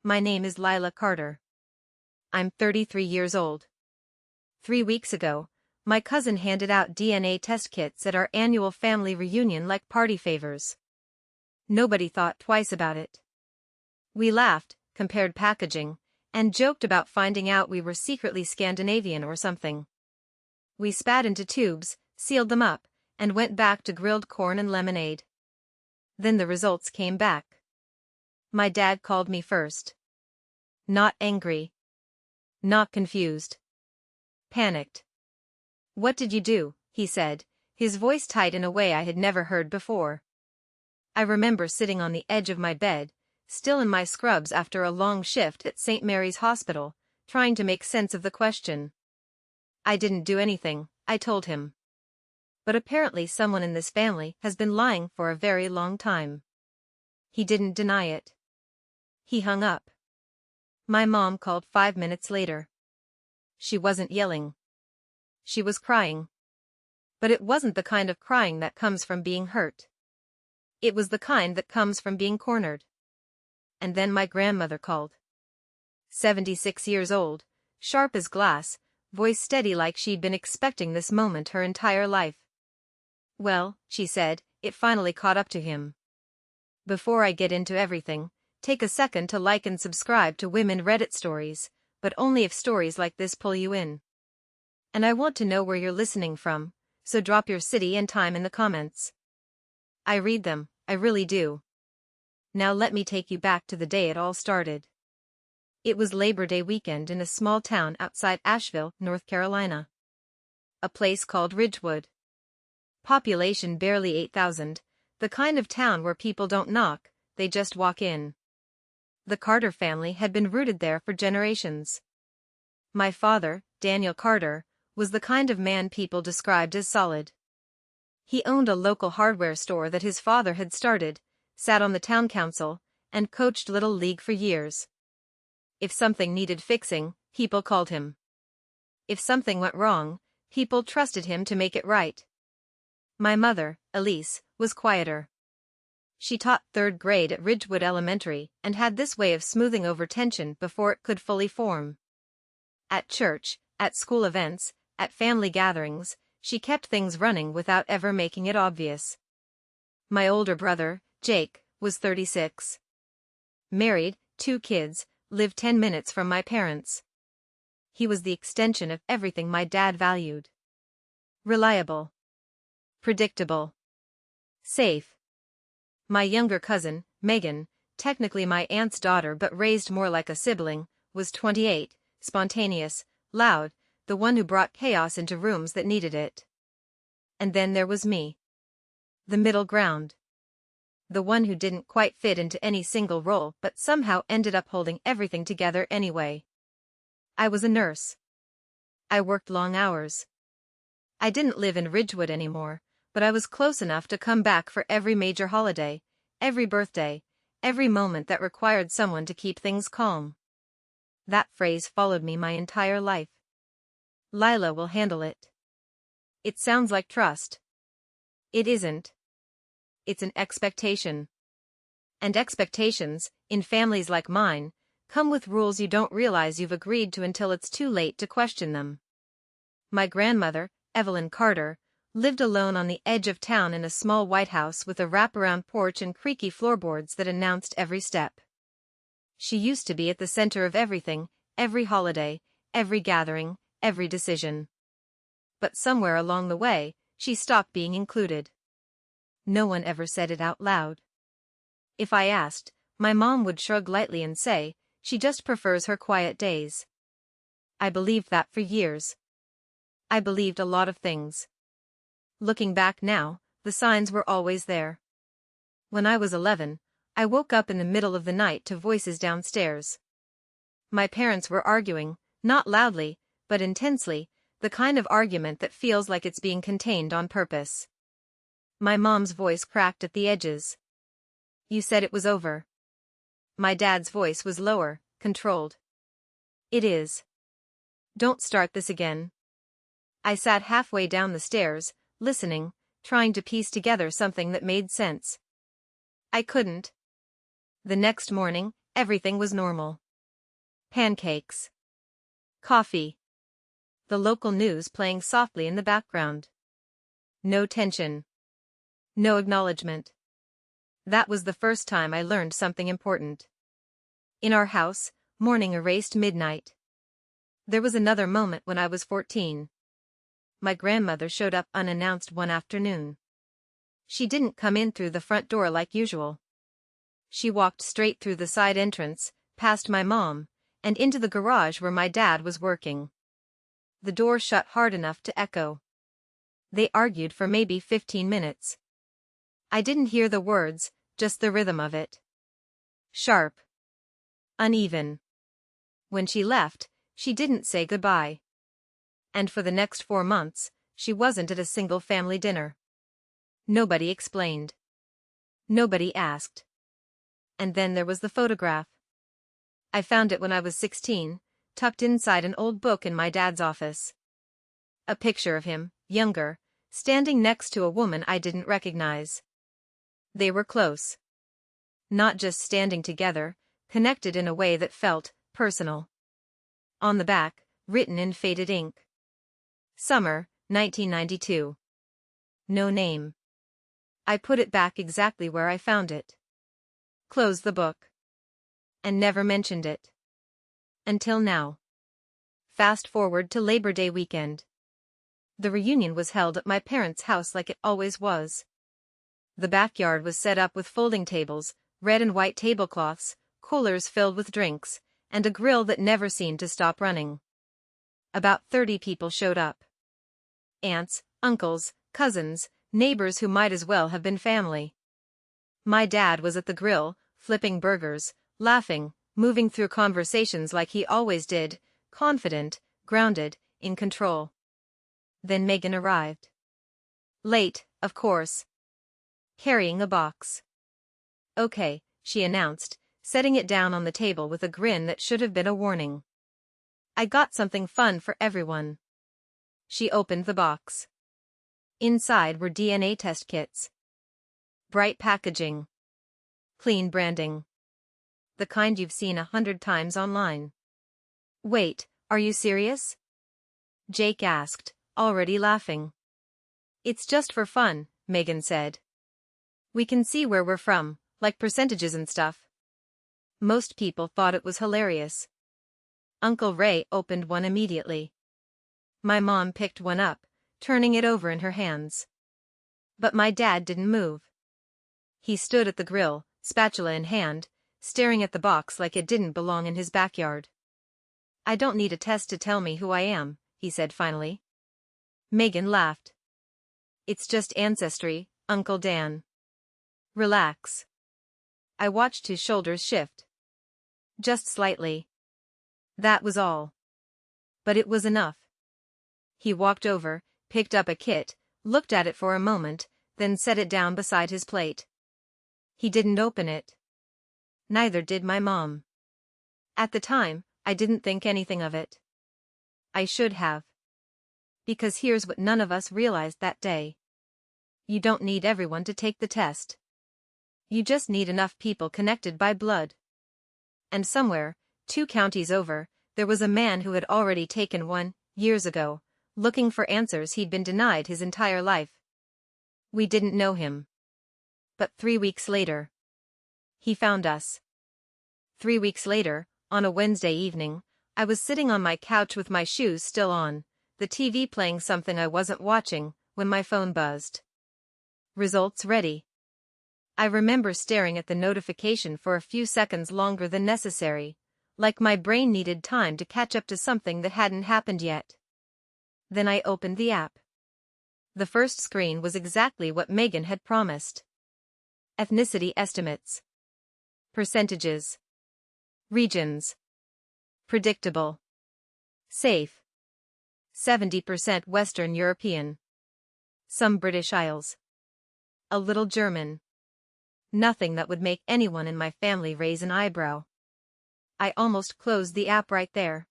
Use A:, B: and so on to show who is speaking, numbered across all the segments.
A: My name is Lila Carter. I'm 33 years old. 3 weeks ago, my cousin handed out DNA test kits at our annual family reunion like party favors. Nobody thought twice about it. We laughed, compared packaging, and joked about finding out we were secretly Scandinavian or something. We spat into tubes, sealed them up, and went back to grilled corn and lemonade. Then the results came back. My dad called me first. Not angry. Not confused. Panicked. "What did you do?" he said, his voice tight in a way I had never heard before. I remember sitting on the edge of my bed, still in my scrubs after a long shift at St. Mary's Hospital, trying to make sense of the question. "I didn't do anything," I told him. "But apparently someone in this family has been lying for a very long time." He didn't deny it. He hung up. My mom called 5 minutes later. She wasn't yelling. She was crying. But it wasn't the kind of crying that comes from being hurt. It was the kind that comes from being cornered. And then my grandmother called. 76 years old, sharp as glass, voice steady like she'd been expecting this moment her entire life. "Well," she said, it finally caught up to him. "Before I get into everything, take a second to like and subscribe to Women Reddit Stories, but only if stories like this pull you in. And I want to know where you're listening from, so drop your city and time in the comments. I read them, I really do. Now let me take you back to the day it all started. It was Labor Day weekend in a small town outside Asheville, North Carolina. A place called Ridgewood. Population barely 8,000, the kind of town where people don't knock, they just walk in. The Carter family had been rooted there for generations. My father, Daniel Carter, was the kind of man people described as solid. He owned a local hardware store that his father had started, sat on the town council, and coached Little League for years. If something needed fixing, people called him. If something went wrong, people trusted him to make it right. My mother, Elise, was quieter. She taught 3rd grade at Ridgewood Elementary and had this way of smoothing over tension before it could fully form. At church, at school events, at family gatherings, she kept things running without ever making it obvious. My older brother, Jake, was 36. Married, 2 kids, lived 10 minutes from my parents. He was the extension of everything my dad valued. Reliable. Predictable. Safe. My younger cousin, Megan, technically my aunt's daughter but raised more like a sibling, was 28, spontaneous, loud, the one who brought chaos into rooms that needed it. And then there was me. The middle ground. The one who didn't quite fit into any single role but somehow ended up holding everything together anyway. I was a nurse. I worked long hours. I didn't live in Ridgewood anymore, but I was close enough to come back for every major holiday, every birthday, every moment that required someone to keep things calm. That phrase followed me my entire life. Lila will handle it. It sounds like trust. It isn't. It's an expectation. And expectations, in families like mine, come with rules you don't realize you've agreed to until it's too late to question them. My grandmother, Evelyn Carter, lived alone on the edge of town in a small white house with a wraparound porch and creaky floorboards that announced every step. She used to be at the center of everything, every holiday, every gathering, every decision. But somewhere along the way, she stopped being included. No one ever said it out loud. If I asked, my mom would shrug lightly and say, she just prefers her quiet days. I believed that for years. I believed a lot of things. Looking back now, the signs were always there. When I was 11, I woke up in the middle of the night to voices downstairs. My parents were arguing, not loudly, but intensely, the kind of argument that feels like it's being contained on purpose. My mom's voice cracked at the edges. "You said it was over." My dad's voice was lower, controlled. "It is. Don't start this again." I sat halfway down the stairs, listening, trying to piece together something that made sense. I couldn't. The next morning, Everything was normal. Pancakes. Coffee. The local news playing softly in the background. No tension. No acknowledgement. That was the first time I learned something important. In our house, morning erased midnight. There was another moment when I was 14. My grandmother showed up unannounced one afternoon. She didn't come in through the front door like usual. She walked straight through the side entrance, past my mom, and into the garage where my dad was working. The door shut hard enough to echo. They argued for maybe 15 minutes. I didn't hear the words, just the rhythm of it. Sharp. Uneven. When she left, she didn't say goodbye. And for the next 4 months, she wasn't at a single family dinner. Nobody explained. Nobody asked. And then there was the photograph. I found it when I was 16, tucked inside an old book in my dad's office. A picture of him, younger, standing next to a woman I didn't recognize. They were close. Not just standing together, connected in a way that felt personal. On the back, written in faded ink. Summer, 1992. No name. I put it back exactly where I found it. Closed the book. And never mentioned it. Until now. Fast forward to Labor Day weekend. The reunion was held at my parents' house like it always was. The backyard was set up with folding tables, red and white tablecloths, coolers filled with drinks, and a grill that never seemed to stop running. About 30 people showed up. Aunts, uncles, cousins, neighbors who might as well have been family. My dad was at the grill, flipping burgers, laughing, moving through conversations like he always did, confident, grounded, in control. Then Megan arrived. Late, of course. Carrying a box. Okay, she announced, setting it down on the table with a grin that should have been a warning. I got something fun for everyone. She opened the box. Inside were DNA test kits. Bright packaging. Clean branding. The kind you've seen 100 times online. Wait, are you serious? Jake asked, already laughing. It's just for fun, Megan said. We can see where we're from, like percentages and stuff. Most people thought it was hilarious. Uncle Ray opened one immediately. My mom picked one up, turning it over in her hands. But my dad didn't move. He stood at the grill, spatula in hand, staring at the box like it didn't belong in his backyard. I don't need a test to tell me who I am, he said finally. Megan laughed. It's just ancestry, Uncle Dan. Relax. I watched his shoulders shift. Just slightly. That was all. But it was enough. He walked over, picked up a kit, looked at it for a moment, then set it down beside his plate. He didn't open it. Neither did my mom. At the time, I didn't think anything of it. I should have. Because here's what none of us realized that day. You don't need everyone to take the test. You just need enough people connected by blood. And somewhere, 2 counties over, there was a man who had already taken one, years ago, looking for answers he'd been denied his entire life. We didn't know him. But 3 weeks later, he found us. 3 weeks later, on a Wednesday evening, I was sitting on my couch with my shoes still on, the TV playing something I wasn't watching, when my phone buzzed. Results ready. I remember staring at the notification for a few seconds longer than necessary, like my brain needed time to catch up to something that hadn't happened yet. Then I opened the app. The first screen was exactly what Megan had promised. Ethnicity estimates. Percentages. Regions. Predictable. Safe. 70% Western European. Some British Isles. A little German. Nothing that would make anyone in my family raise an eyebrow. I almost closed the app right there.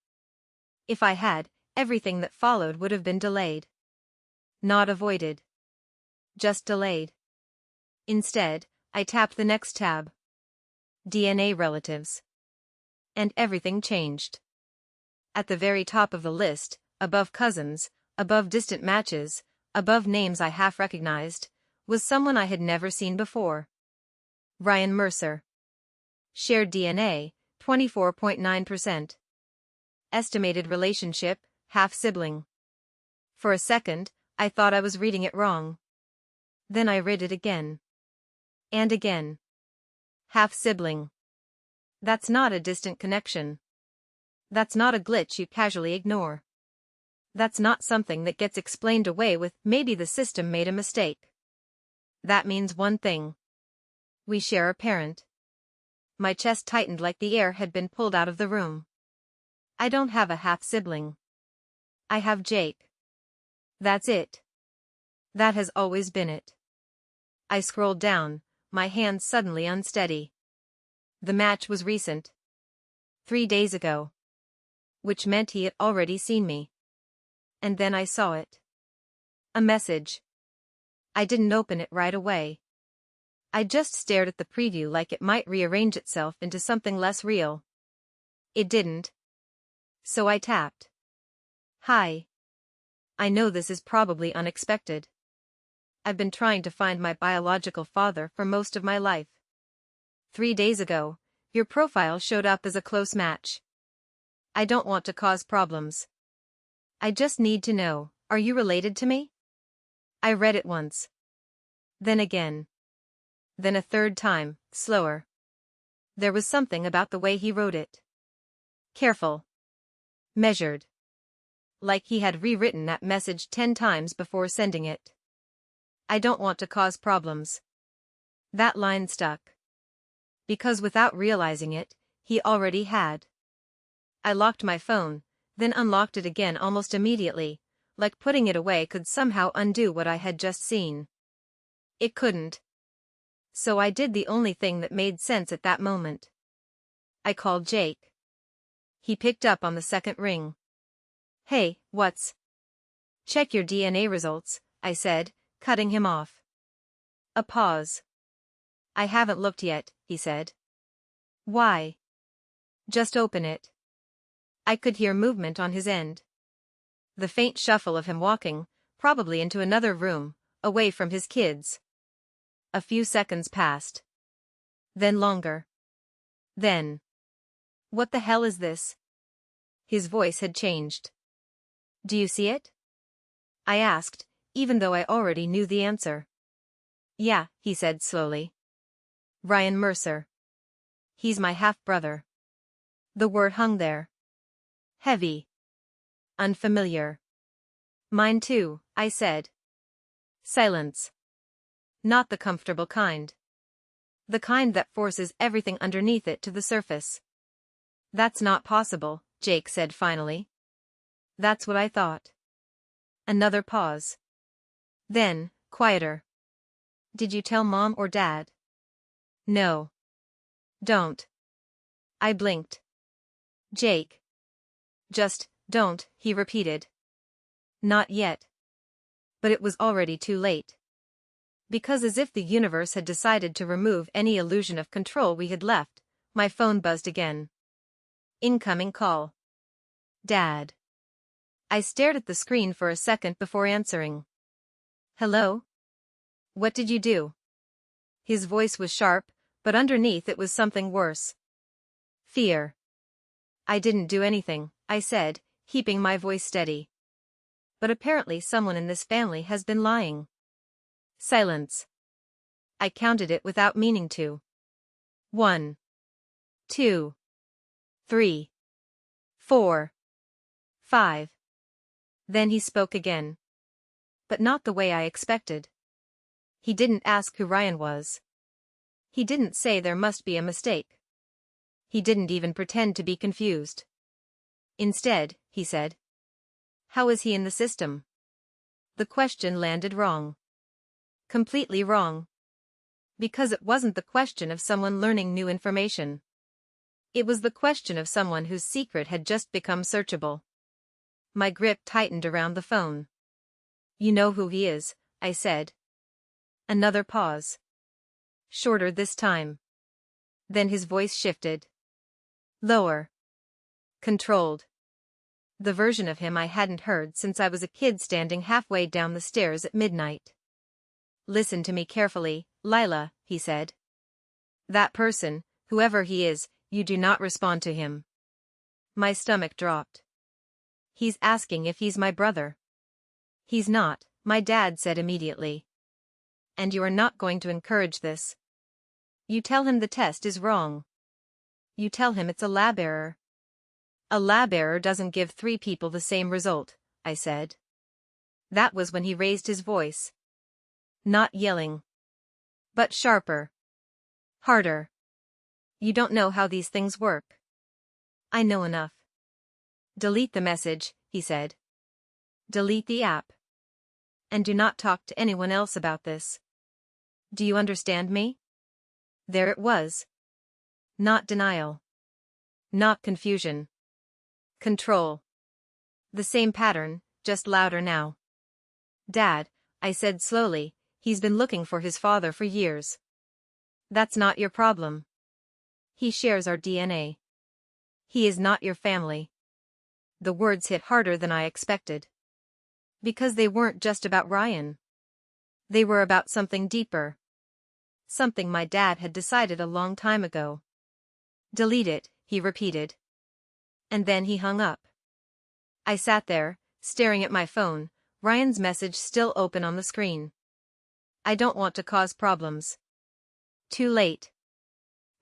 A: If I had, everything that followed would have been delayed. Not avoided. Just delayed. Instead, I tapped the next tab. DNA relatives. And everything changed. At the very top of the list, above cousins, above distant matches, above names I half recognized, was someone I had never seen before. Ryan Mercer. Shared DNA, 24.9%. Estimated relationship, half-sibling. For a second, I thought I was reading it wrong. Then I read it again. And again. Half-sibling. That's not a distant connection. That's not a glitch you casually ignore. That's not something that gets explained away with maybe the system made a mistake. That means one thing. We share a parent. My chest tightened like the air had been pulled out of the room. I don't have a half-sibling. I have Jake. That's it. That has always been it. I scrolled down, my hands suddenly unsteady. The match was recent. 3 days ago. Which meant he had already seen me. And then I saw it. A message. I didn't open it right away. I just stared at the preview like it might rearrange itself into something less real. It didn't. So I tapped. Hi. I know this is probably unexpected. I've been trying to find my biological father for most of my life. 3 days ago, your profile showed up as a close match. I don't want to cause problems. I just need to know, are you related to me? I read it once. Then again. Then a third time, slower. There was something about the way he wrote it. Careful. Measured. Like he had rewritten that message 10 times before sending it. I don't want to cause problems. That line stuck. Because without realizing it, he already had. I locked my phone, then unlocked it again almost immediately, like putting it away could somehow undo what I had just seen. It couldn't. So I did the only thing that made sense at that moment. I called Jake. He picked up on the second ring. Hey, what's? Check your DNA results, I said, cutting him off. A pause. I haven't looked yet, he said. Why? Just open it. I could hear movement on his end. The faint shuffle of him walking, probably into another room, away from his kids. A few seconds passed. Then longer. Then. What the hell is this? His voice had changed. Do you see it? I asked, even though I already knew the answer. Yeah, he said slowly. Ryan Mercer. He's my half-brother. The word hung there. Heavy. Unfamiliar. Mine too, I said. Silence. Not the comfortable kind. The kind that forces everything underneath it to the surface. That's not possible, Jake said finally. That's what I thought. Another pause. Then, quieter. Did you tell Mom or Dad? No. Don't. I blinked. Jake. Just, don't, he repeated. Not yet. But it was already too late. Because as if the universe had decided to remove any illusion of control we had left, my phone buzzed again. Incoming call. Dad. I stared at the screen for a second before answering. Hello? What did you do? His voice was sharp, but underneath it was something worse. Fear. I didn't do anything, I said, keeping my voice steady. But apparently someone in this family has been lying. Silence. I counted it without meaning to. 1, 2, 3, 4, 5. Then he spoke again. But not the way I expected. He didn't ask who Ryan was. He didn't say there must be a mistake. He didn't even pretend to be confused. Instead, he said, how is he in the system? The question landed wrong. Completely wrong. Because it wasn't the question of someone learning new information. It was the question of someone whose secret had just become searchable. My grip tightened around the phone. You know who he is, I said. Another pause. Shorter this time. Then his voice shifted. Lower. Controlled. The version of him I hadn't heard since I was a kid standing halfway down the stairs at midnight. Listen to me carefully, Lila, he said. That person, whoever he is, you do not respond to him. My stomach dropped. He's asking if he's my brother. He's not, my dad said immediately. And you are not going to encourage this. You tell him the test is wrong. You tell him it's a lab error. A lab error doesn't give 3 people the same result, I said. That was when he raised his voice. Not yelling. But sharper. Harder. You don't know how these things work. I know enough. Delete the message, he said. Delete the app. And do not talk to anyone else about this. Do you understand me? There it was. Not denial. Not confusion. Control. The same pattern, just louder now. Dad, I said slowly, he's been looking for his father for years. That's not your problem. He shares our DNA. He is not your family. The words hit harder than I expected. Because they weren't just about Ryan. They were about something deeper. Something my dad had decided a long time ago. Delete it, he repeated. And then he hung up. I sat there, staring at my phone, Ryan's message still open on the screen. I don't want to cause problems. Too late.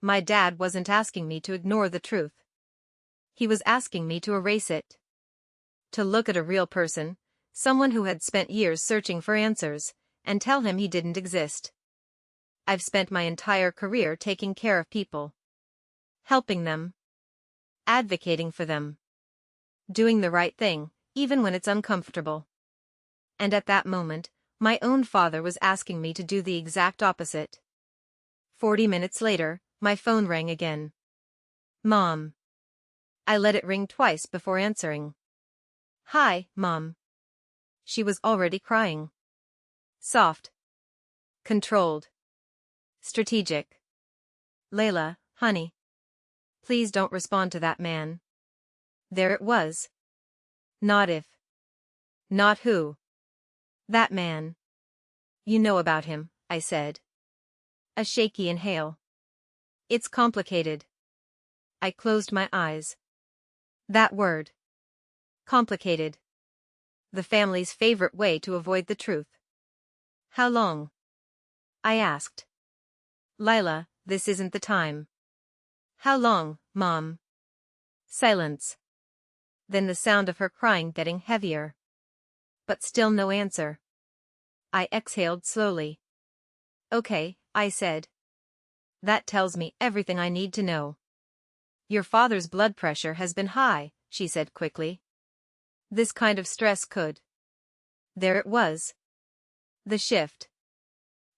A: My dad wasn't asking me to ignore the truth. He was asking me to erase it. To look at a real person, someone who had spent years searching for answers, and tell him he didn't exist. I've spent my entire career taking care of people. Helping them. Advocating for them. Doing the right thing, even when it's uncomfortable. And at that moment, my own father was asking me to do the exact opposite. 40 minutes later, my phone rang again. Mom. I let it ring twice before answering. Hi, Mom. She was already crying. Soft. Controlled. Strategic. Layla, honey. Please don't respond to that man. There it was. Not if. Not who. That man. You know about him, I said. A shaky inhale. It's complicated. I closed my eyes. That word. Complicated. The family's favorite way to avoid the truth. How long? I asked. Lila, this isn't the time. How long, Mom? Silence. Then the sound of her crying getting heavier. But still no answer. I exhaled slowly. Okay, I said. That tells me everything I need to know. Your father's blood pressure has been high, she said quickly. This kind of stress could. There it was. The shift.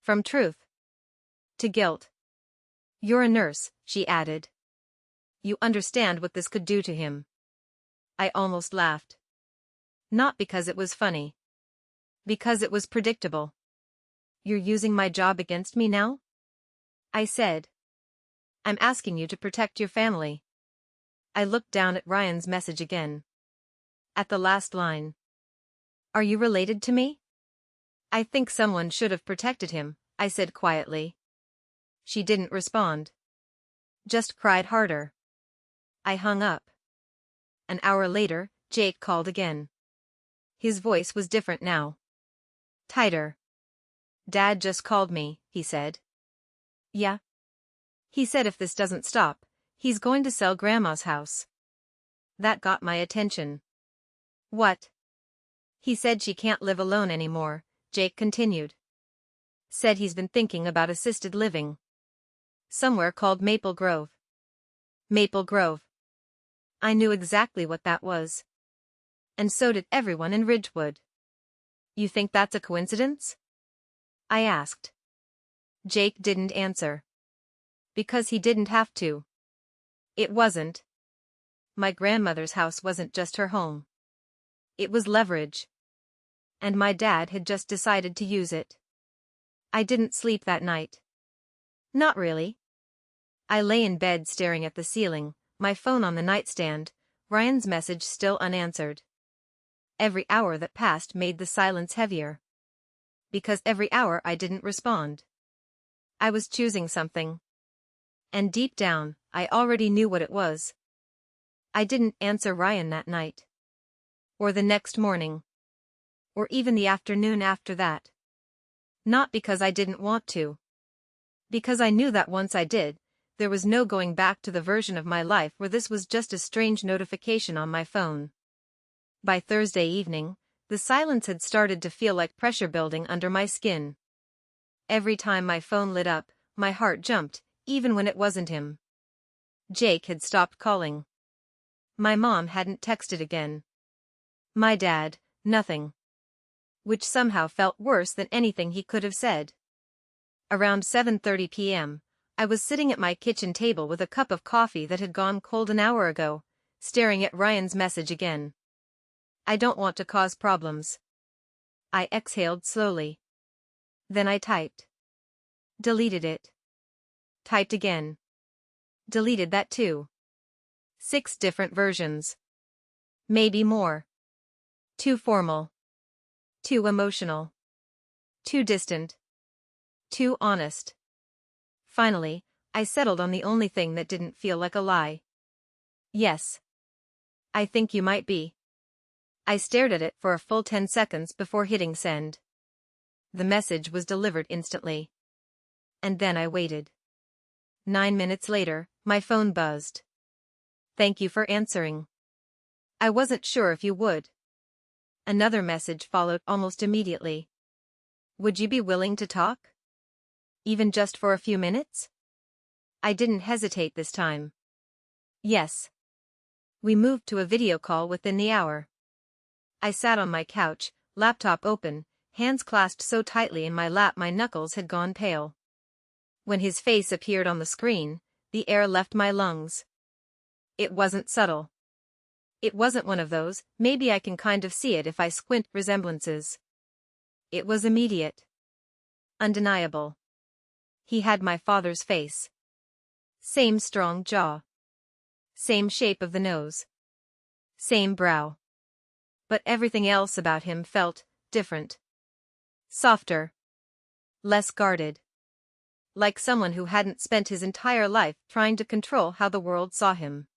A: From truth to guilt. You're a nurse, she added. You understand what this could do to him. I almost laughed. Not because it was funny. Because it was predictable. You're using my job against me now? I said. I'm asking you to protect your family. I looked down at Ryan's message again. At the last line. Are you related to me? I think someone should have protected him, I said quietly. She didn't respond. Just cried harder. I hung up. An hour later, Jake called again. His voice was different now. Tighter. Dad just called me, he said. Yeah? He said if this doesn't stop, he's going to sell Grandma's house. That got my attention. What? He said she can't live alone anymore, Jake continued. Said he's been thinking about assisted living. Somewhere called Maple Grove. Maple Grove. I knew exactly what that was. And so did everyone in Ridgewood. You think that's a coincidence? I asked. Jake didn't answer. Because he didn't have to. It wasn't. My grandmother's house wasn't just her home. It was leverage. And my dad had just decided to use it. I didn't sleep that night. Not really. I lay in bed staring at the ceiling, my phone on the nightstand, Ryan's message still unanswered. Every hour that passed made the silence heavier. Because every hour I didn't respond. I was choosing something. And deep down, I already knew what it was. I didn't answer Ryan that night. Or the next morning. Or even the afternoon after that. Not because I didn't want to. Because I knew that once I did, there was no going back to the version of my life where this was just a strange notification on my phone. By Thursday evening, the silence had started to feel like pressure building under my skin. Every time my phone lit up, my heart jumped, even when it wasn't him. Jake had stopped calling. My mom hadn't texted again. My dad, nothing. Which somehow felt worse than anything he could have said. Around 7:30 p.m., I was sitting at my kitchen table with a cup of coffee that had gone cold an hour ago, staring at Ryan's message again. I don't want to cause problems. I exhaled slowly. Then I typed. Deleted it. Typed again. Deleted that too. 6 different versions. Maybe more. Too formal. Too emotional. Too distant. Too honest. Finally, I settled on the only thing that didn't feel like a lie. Yes. I think you might be. I stared at it for a full 10 seconds before hitting send. The message was delivered instantly. And then I waited. 9 minutes later, my phone buzzed. Thank you for answering. I wasn't sure if you would. Another message followed almost immediately. Would you be willing to talk? Even just for a few minutes? I didn't hesitate this time. Yes. We moved to a video call within the hour. I sat on my couch, laptop open, hands clasped so tightly in my lap my knuckles had gone pale. When his face appeared on the screen, the air left my lungs. It wasn't subtle. It wasn't one of those, maybe I can kind of see it if I squint resemblances. It was immediate. Undeniable. He had my father's face. Same strong jaw. Same shape of the nose. Same brow. But everything else about him felt different. Softer. Less guarded. Like someone who hadn't spent his entire life trying to control how the world saw him.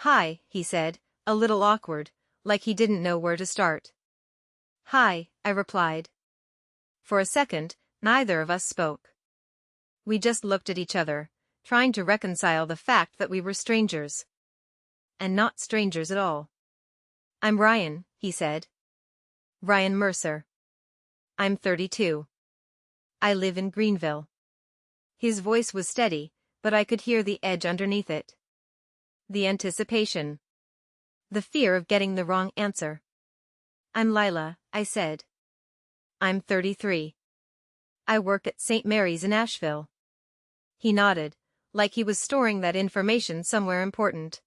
A: Hi, he said, a little awkward, like he didn't know where to start. Hi, I replied. For a second, neither of us spoke. We just looked at each other, trying to reconcile the fact that we were strangers. And not strangers at all. I'm Ryan, he said. Ryan Mercer. I'm 32. I live in Greenville. His voice was steady, but I could hear the edge underneath it. The anticipation. The fear of getting the wrong answer. I'm Lila, I said. I'm 33. I work at St. Mary's in Asheville. He nodded, like he was storing that information somewhere important.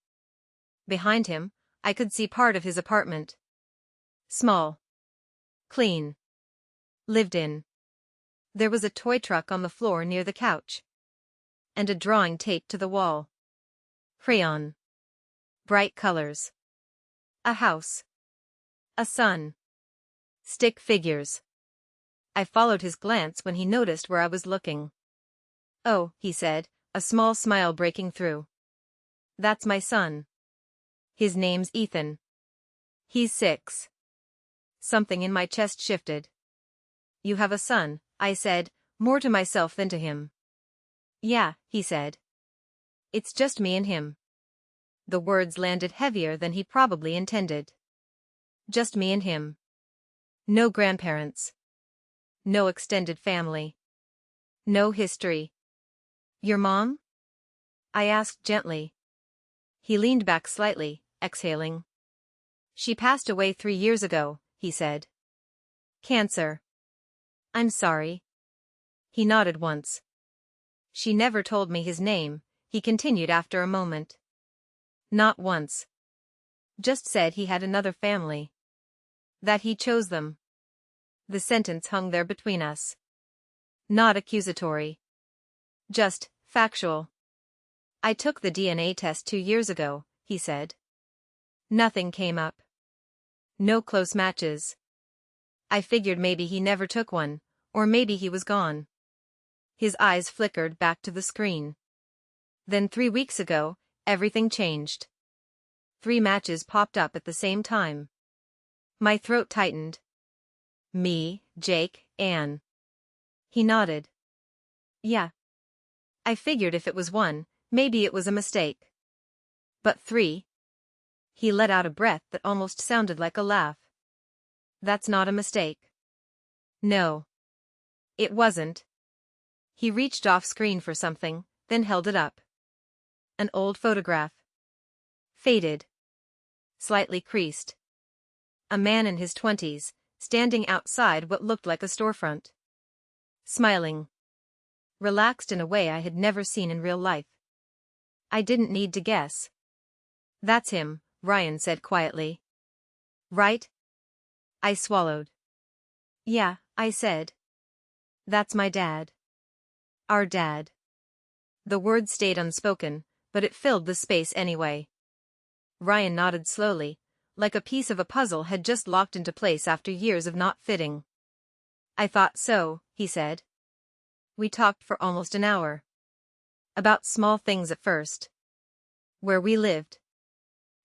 A: Behind him, I could see part of his apartment. Small. Clean. Lived in. There was a toy truck on the floor near the couch. And a drawing taped to the wall. Crayon. Bright colors. A house. A sun. Stick figures. I followed his glance when he noticed where I was looking. Oh, he said, a small smile breaking through. That's my son. His name's Ethan. He's 6. Something in my chest shifted. You have a son, I said, more to myself than to him. Yeah, he said. It's just me and him. The words landed heavier than he probably intended. Just me and him. No grandparents. No extended family. No history. Your mom? I asked gently. He leaned back slightly, exhaling. She passed away 3 years ago, he said. Cancer. I'm sorry. He nodded once. She never told me his name, he continued after a moment. Not once. Just said he had another family. That he chose them. The sentence hung there between us. Not accusatory. Just factual. I took the DNA test 2 years ago, he said. Nothing came up. No close matches. I figured maybe he never took one, or maybe he was gone. His eyes flickered back to the screen. Then 3 weeks ago, everything changed. 3 matches popped up at the same time. My throat tightened. Me, Jake, Anne. He nodded. Yeah. I figured if it was one, maybe it was a mistake. But 3? He let out a breath that almost sounded like a laugh. That's not a mistake. No. It wasn't. He reached off screen for something, then held it up. An old photograph. Faded. Slightly creased. A man in his 20s, standing outside what looked like a storefront. Smiling. Relaxed in a way I had never seen in real life. I didn't need to guess. That's him, Ryan said quietly. Right? I swallowed. Yeah, I said. That's my dad. Our dad. The word stayed unspoken, but it filled the space anyway. Ryan nodded slowly, like a piece of a puzzle had just locked into place after years of not fitting. I thought so, he said. We talked for almost an hour. About small things at first. Where we lived.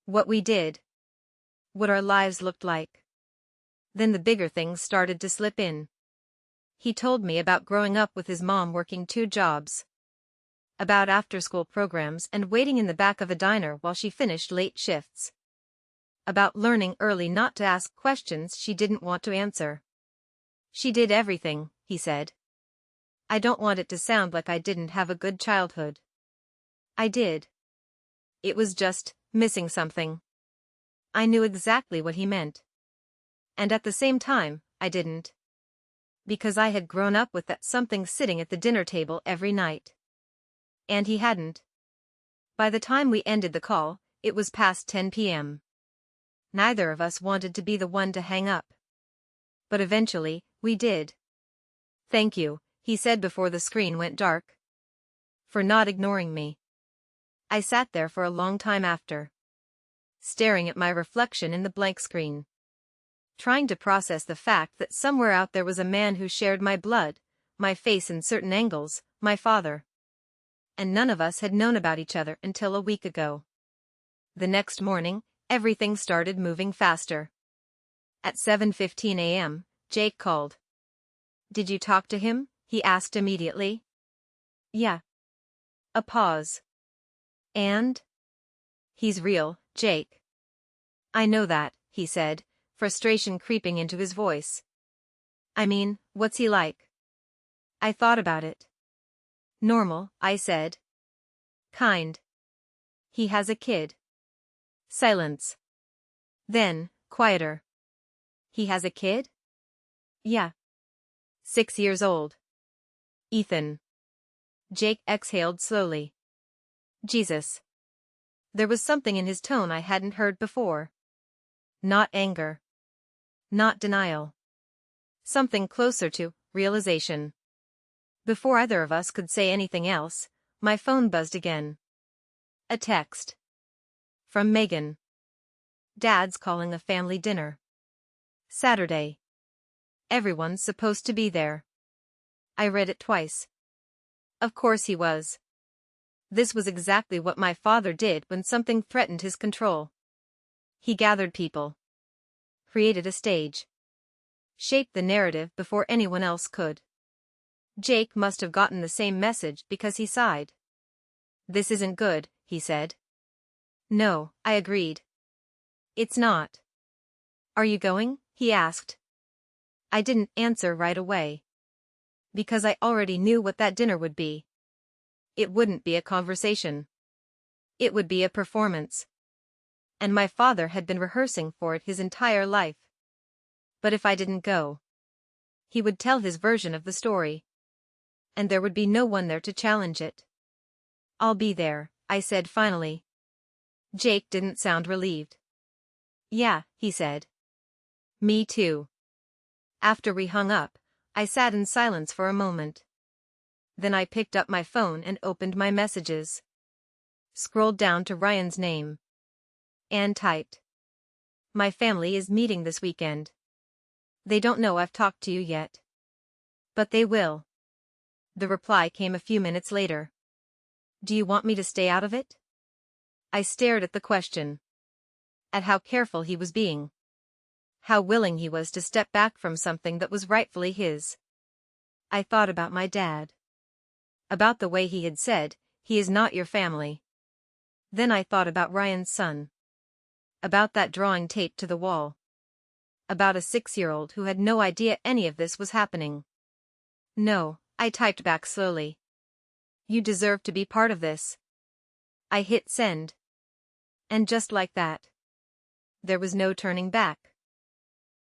A: What we did. What our lives looked like. Then the bigger things started to slip in. He told me about growing up with his mom working 2 jobs. About after-school programs and waiting in the back of a diner while she finished late shifts. About learning early not to ask questions she didn't want to answer. She did everything, he said. I don't want it to sound like I didn't have a good childhood. I did. It was just missing something. I knew exactly what he meant. And at the same time, I didn't. Because I had grown up with that something sitting at the dinner table every night. And he hadn't. By the time we ended the call, it was past 10 p.m. Neither of us wanted to be the one to hang up. But eventually, we did. Thank you, he said before the screen went dark. For not ignoring me. I sat there for a long time after. Staring at my reflection in the blank screen. Trying to process the fact that somewhere out there was a man who shared my blood, my face in certain angles, my father. And none of us had known about each other until a week ago. The next morning, everything started moving faster. At 7:15 a.m., Jake called. Did you talk to him? He asked immediately. Yeah. A pause. And? He's real, Jake. I know that, he said, frustration creeping into his voice. I mean, what's he like? I thought about it. Normal, I said. Kind. He has a kid. Silence. Then, quieter. He has a kid? Yeah. 6 years old. Ethan. Jake exhaled slowly. Jesus. There was something in his tone I hadn't heard before. Not anger. Not denial. Something closer to realization. Before either of us could say anything else, my phone buzzed again. A text. From Megan. Dad's calling a family dinner. Saturday. Everyone's supposed to be there. I read it twice. Of course he was. This was exactly what my father did when something threatened his control. He gathered people. Created a stage. Shaped the narrative before anyone else could. Jake must have gotten the same message because he sighed. This isn't good, he said. No, I agreed. It's not. Are you going? He asked. I didn't answer right away. Because I already knew what that dinner would be. It wouldn't be a conversation. It would be a performance. And my father had been rehearsing for it his entire life. But if I didn't go, he would tell his version of the story. And there would be no one there to challenge it. I'll be there, I said finally. Jake didn't sound relieved. Yeah, he said. Me too. After we hung up, I sat in silence for a moment. Then I picked up my phone and opened my messages. Scrolled down to Ryan's name. Anne typed. My family is meeting this weekend. They don't know I've talked to you yet. But they will. The reply came a few minutes later. Do you want me to stay out of it? I stared at the question. At how careful he was being. How willing he was to step back from something that was rightfully his. I thought about my dad. About the way he had said, he is not your family. Then I thought about Ryan's son. About that drawing taped to the wall. About a 6-year-old who had no idea any of this was happening. No, I typed back slowly. You deserve to be part of this. I hit send. And just like that. There was no turning back.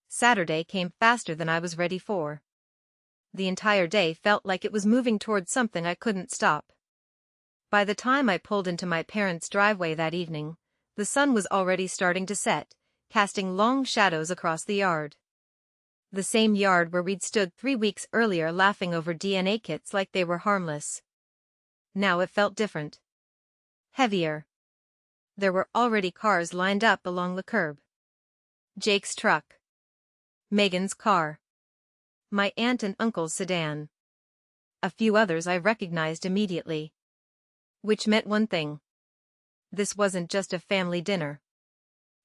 A: Saturday came faster than I was ready for. The entire day felt like it was moving towards something I couldn't stop. By the time I pulled into my parents' driveway that evening, the sun was already starting to set, casting long shadows across the yard. The same yard where we'd stood 3 weeks earlier laughing over DNA kits like they were harmless. Now it felt different. Heavier. There were already cars lined up along the curb. Jake's truck. Megan's car. My aunt and uncle's sedan. A few others I recognized immediately. Which meant one thing. This wasn't just a family dinner.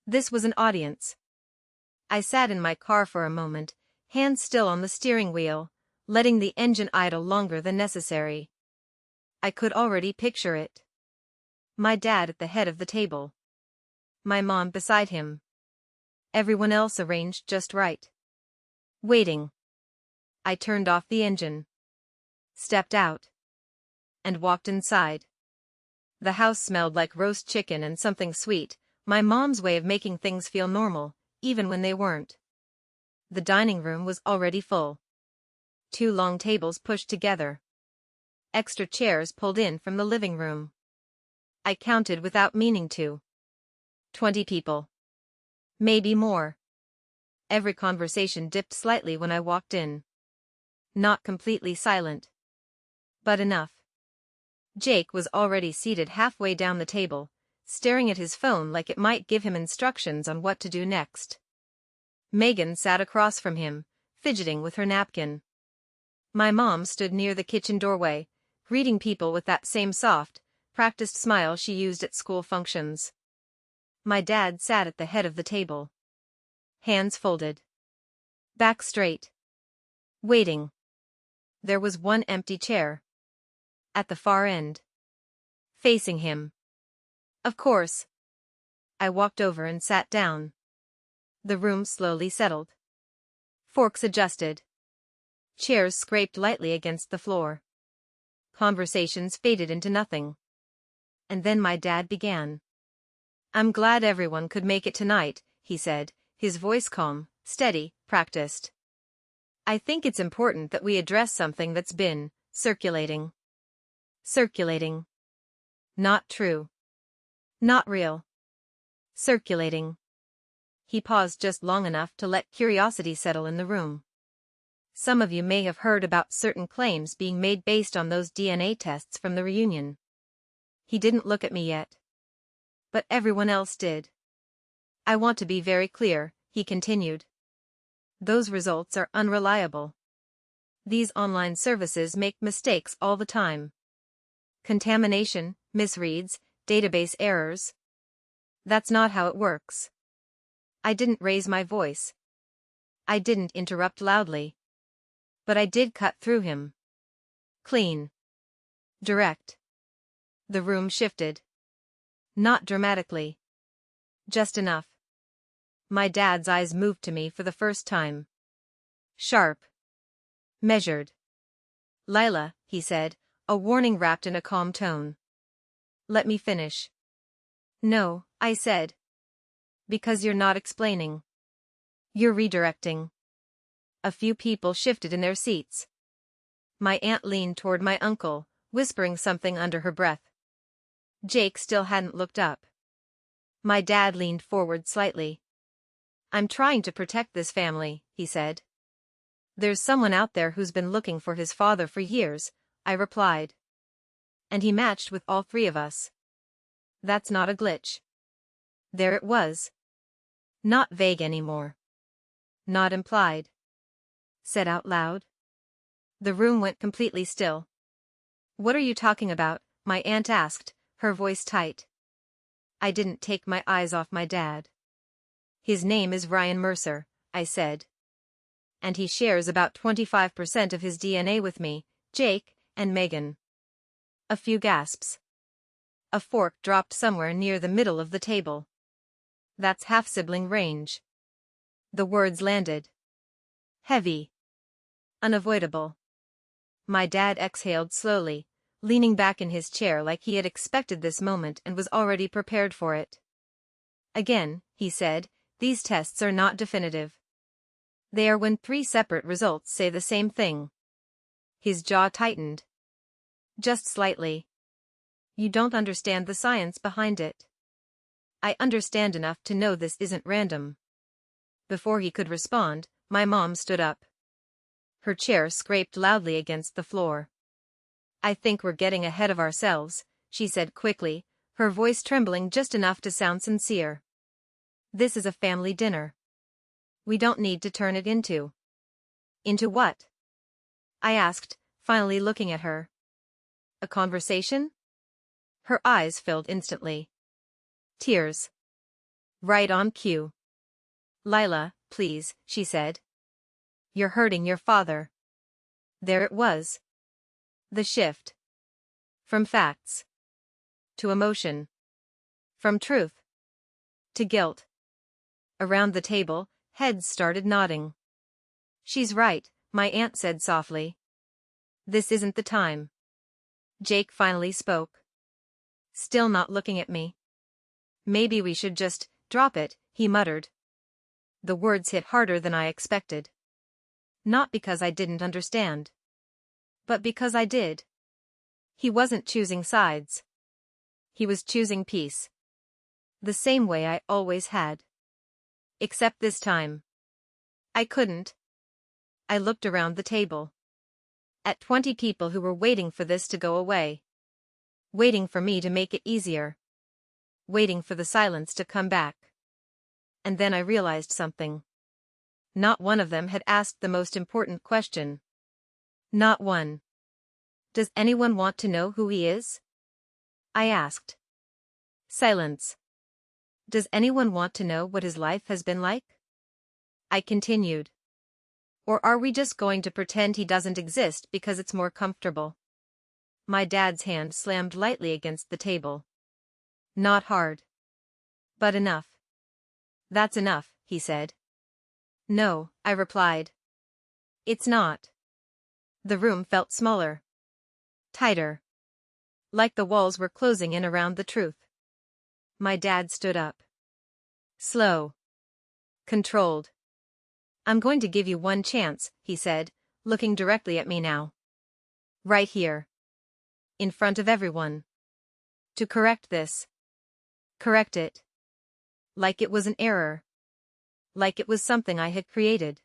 A: This was an audience. I sat in my car for a moment, hands still on the steering wheel, letting the engine idle longer than necessary. I could already picture it. My dad at the head of the table. My mom beside him. Everyone else arranged just right. Waiting. I turned off the engine. Stepped out. And walked inside. The house smelled like roast chicken and something sweet, my mom's way of making things feel normal, even when they weren't. The dining room was already full. 2 long tables pushed together. Extra chairs pulled in from the living room. I counted without meaning to. 20 people. Maybe more. Every conversation dipped slightly when I walked in. Not completely silent. But enough. Jake was already seated halfway down the table, staring at his phone like it might give him instructions on what to do next. Megan sat across from him, fidgeting with her napkin. My mom stood near the kitchen doorway, greeting people with that same soft, practiced smile she used at school functions. My dad sat at the head of the table. Hands folded. Back straight. Waiting. There was one empty chair. At the far end. Facing him. Of course. I walked over and sat down. The room slowly settled. Forks adjusted. Chairs scraped lightly against the floor. Conversations faded into nothing. And then my dad began. I'm glad everyone could make it tonight, he said, his voice calm, steady, practiced. I think it's important that we address something that's been circulating. Circulating. Not true. Not real. Circulating. He paused just long enough to let curiosity settle in the room. Some of you may have heard about certain claims being made based on those DNA tests from the reunion. He didn't look at me yet. But everyone else did. I want to be very clear, he continued. Those results are unreliable. These online services make mistakes all the time. Contamination, misreads, database errors. That's not how it works. I didn't raise my voice. I didn't interrupt loudly. But I did cut through him. Clean. Direct. The room shifted. Not dramatically. Just enough. My dad's eyes moved to me for the first time. Sharp. Measured. Lila, he said, a warning wrapped in a calm tone. Let me finish. No, I said. Because you're not explaining. You're redirecting. A few people shifted in their seats. My aunt leaned toward my uncle, whispering something under her breath. Jake still hadn't looked up. My dad leaned forward slightly. I'm trying to protect this family, he said. There's someone out there who's been looking for his father for years, I replied. And he matched with all 3 of us. That's not a glitch. There it was. Not vague anymore. Not implied. Said out loud. The room went completely still. What are you talking about? My aunt asked, her voice tight. I didn't take my eyes off my dad. His name is Ryan Mercer, I said. And he shares about 25% of his DNA with me, Jake, and Megan. A few gasps. A fork dropped somewhere near the middle of the table. That's half-sibling range. The words landed. Heavy. Unavoidable. My dad exhaled slowly, leaning back in his chair like he had expected this moment and was already prepared for it. Again, he said, these tests are not definitive. They are when 3 separate results say the same thing. His jaw tightened. Just slightly. You don't understand the science behind it. I understand enough to know this isn't random. Before he could respond, my mom stood up. Her chair scraped loudly against the floor. I think we're getting ahead of ourselves, she said quickly, her voice trembling just enough to sound sincere. This is a family dinner. We don't need to turn it into. Into what? I asked, finally looking at her. A conversation? Her eyes filled instantly. Tears. Right on cue. Lila, please, she said. You're hurting your father. There it was. The shift. From facts. To emotion. From truth. To guilt. Around the table, heads started nodding. She's right, my aunt said softly. This isn't the time. Jake finally spoke. Still not looking at me. Maybe we should just drop it, he muttered. The words hit harder than I expected. Not because I didn't understand. But because I did. He wasn't choosing sides. He was choosing peace. The same way I always had. Except this time. I couldn't. I looked around the table. At 20 people who were waiting for this to go away. Waiting for me to make it easier. Waiting for the silence to come back. And then I realized something. Not one of them had asked the most important question. Not one. Does anyone want to know who he is? I asked. Silence. Does anyone want to know what his life has been like? I continued. Or are we just going to pretend he doesn't exist because it's more comfortable? My dad's hand slammed lightly against the table. Not hard. But enough. That's enough, he said. No, I replied. It's not. The room felt smaller. Tighter. Like the walls were closing in around the truth. My dad stood up. Slow. Controlled. I'm going to give you one chance, he said, looking directly at me now. Right here. In front of everyone. To correct this. Correct it. Like it was an error. Like it was something I had created.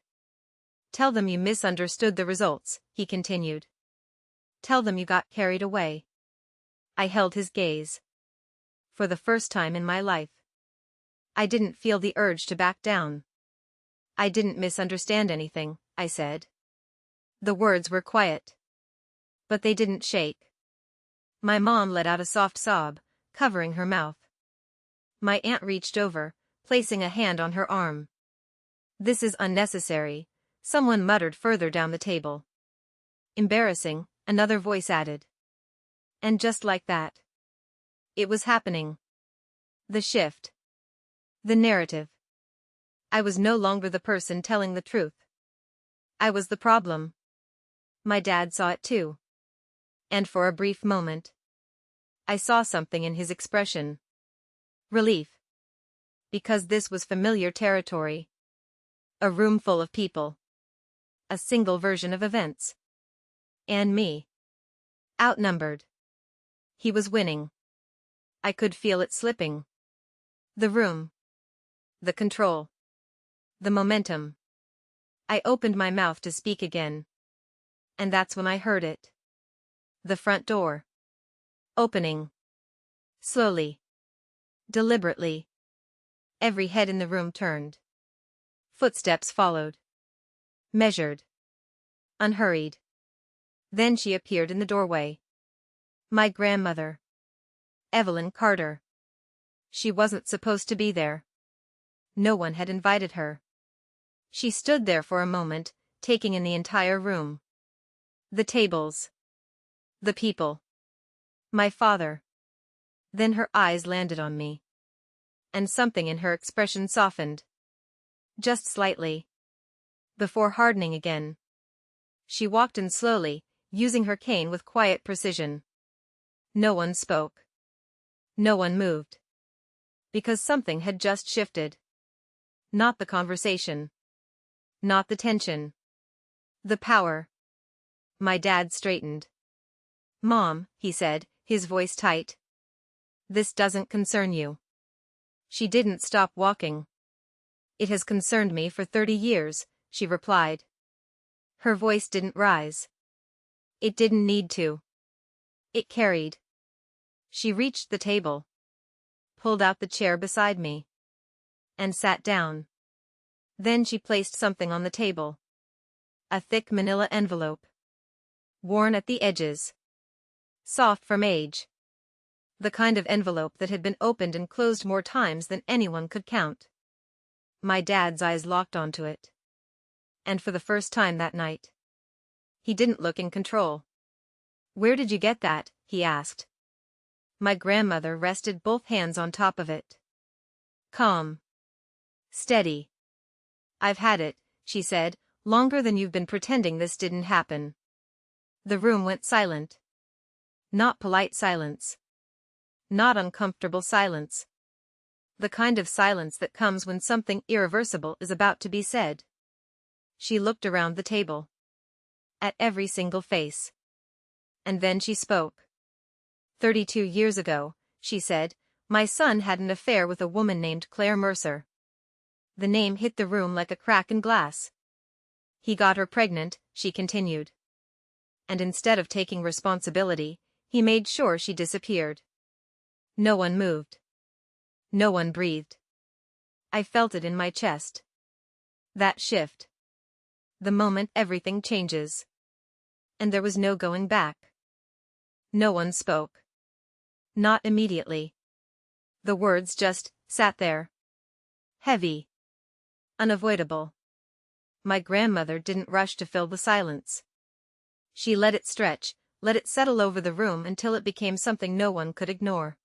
A: Tell them you misunderstood the results, he continued. Tell them you got carried away. I held his gaze. For the first time in my life. I didn't feel the urge to back down. I didn't misunderstand anything, I said. The words were quiet. But they didn't shake. My mom let out a soft sob, covering her mouth. My aunt reached over, placing a hand on her arm. This is unnecessary, someone muttered further down the table. Embarrassing, another voice added. And just like that. It was happening. The shift. The narrative. I was no longer the person telling the truth. I was the problem. My dad saw it too. And for a brief moment, I saw something in his expression. Relief. Because this was familiar territory. A room full of people. A single version of events. And me. Outnumbered. He was winning. I could feel it slipping. The room. The control. The momentum. I opened my mouth to speak again. And that's when I heard it. The front door. Opening. Slowly. Deliberately. Every head in the room turned. Footsteps followed. Measured. Unhurried. Then she appeared in the doorway. My grandmother. Evelyn Carter. She wasn't supposed to be there. No one had invited her. She stood there for a moment, taking in the entire room. The tables. The people. My father. Then her eyes landed on me. And something in her expression softened. Just slightly. Before hardening again. She walked in slowly, using her cane with quiet precision. No one spoke. No one moved. Because something had just shifted. Not the conversation. Not the tension. The power. My dad straightened. Mom, he said, his voice tight. This doesn't concern you. She didn't stop walking. It has concerned me for 30 years, she replied. Her voice didn't rise. It didn't need to. It carried. She reached the table. Pulled out the chair beside me. And sat down. Then she placed something on the table. A thick manila envelope. Worn at the edges. Soft from age. The kind of envelope that had been opened and closed more times than anyone could count. My dad's eyes locked onto it. And for the first time that night. He didn't look in control. Where did you get that? He asked. My grandmother rested both hands on top of it. Calm. Steady. I've had it, she said, longer than you've been pretending this didn't happen. The room went silent. Not polite silence. Not uncomfortable silence. The kind of silence that comes when something irreversible is about to be said. She looked around the table. At every single face. And then she spoke. 32 years ago, she said, my son had an affair with a woman named Claire Mercer. The name hit the room like a crack in glass. He got her pregnant, she continued. And instead of taking responsibility, he made sure she disappeared. No one moved. No one breathed. I felt it in my chest. That shift. The moment everything changes. And there was no going back. No one spoke. Not immediately. The words just sat there. Heavy. Unavoidable. My grandmother didn't rush to fill the silence. She let it stretch, let it settle over the room until it became something no one could ignore.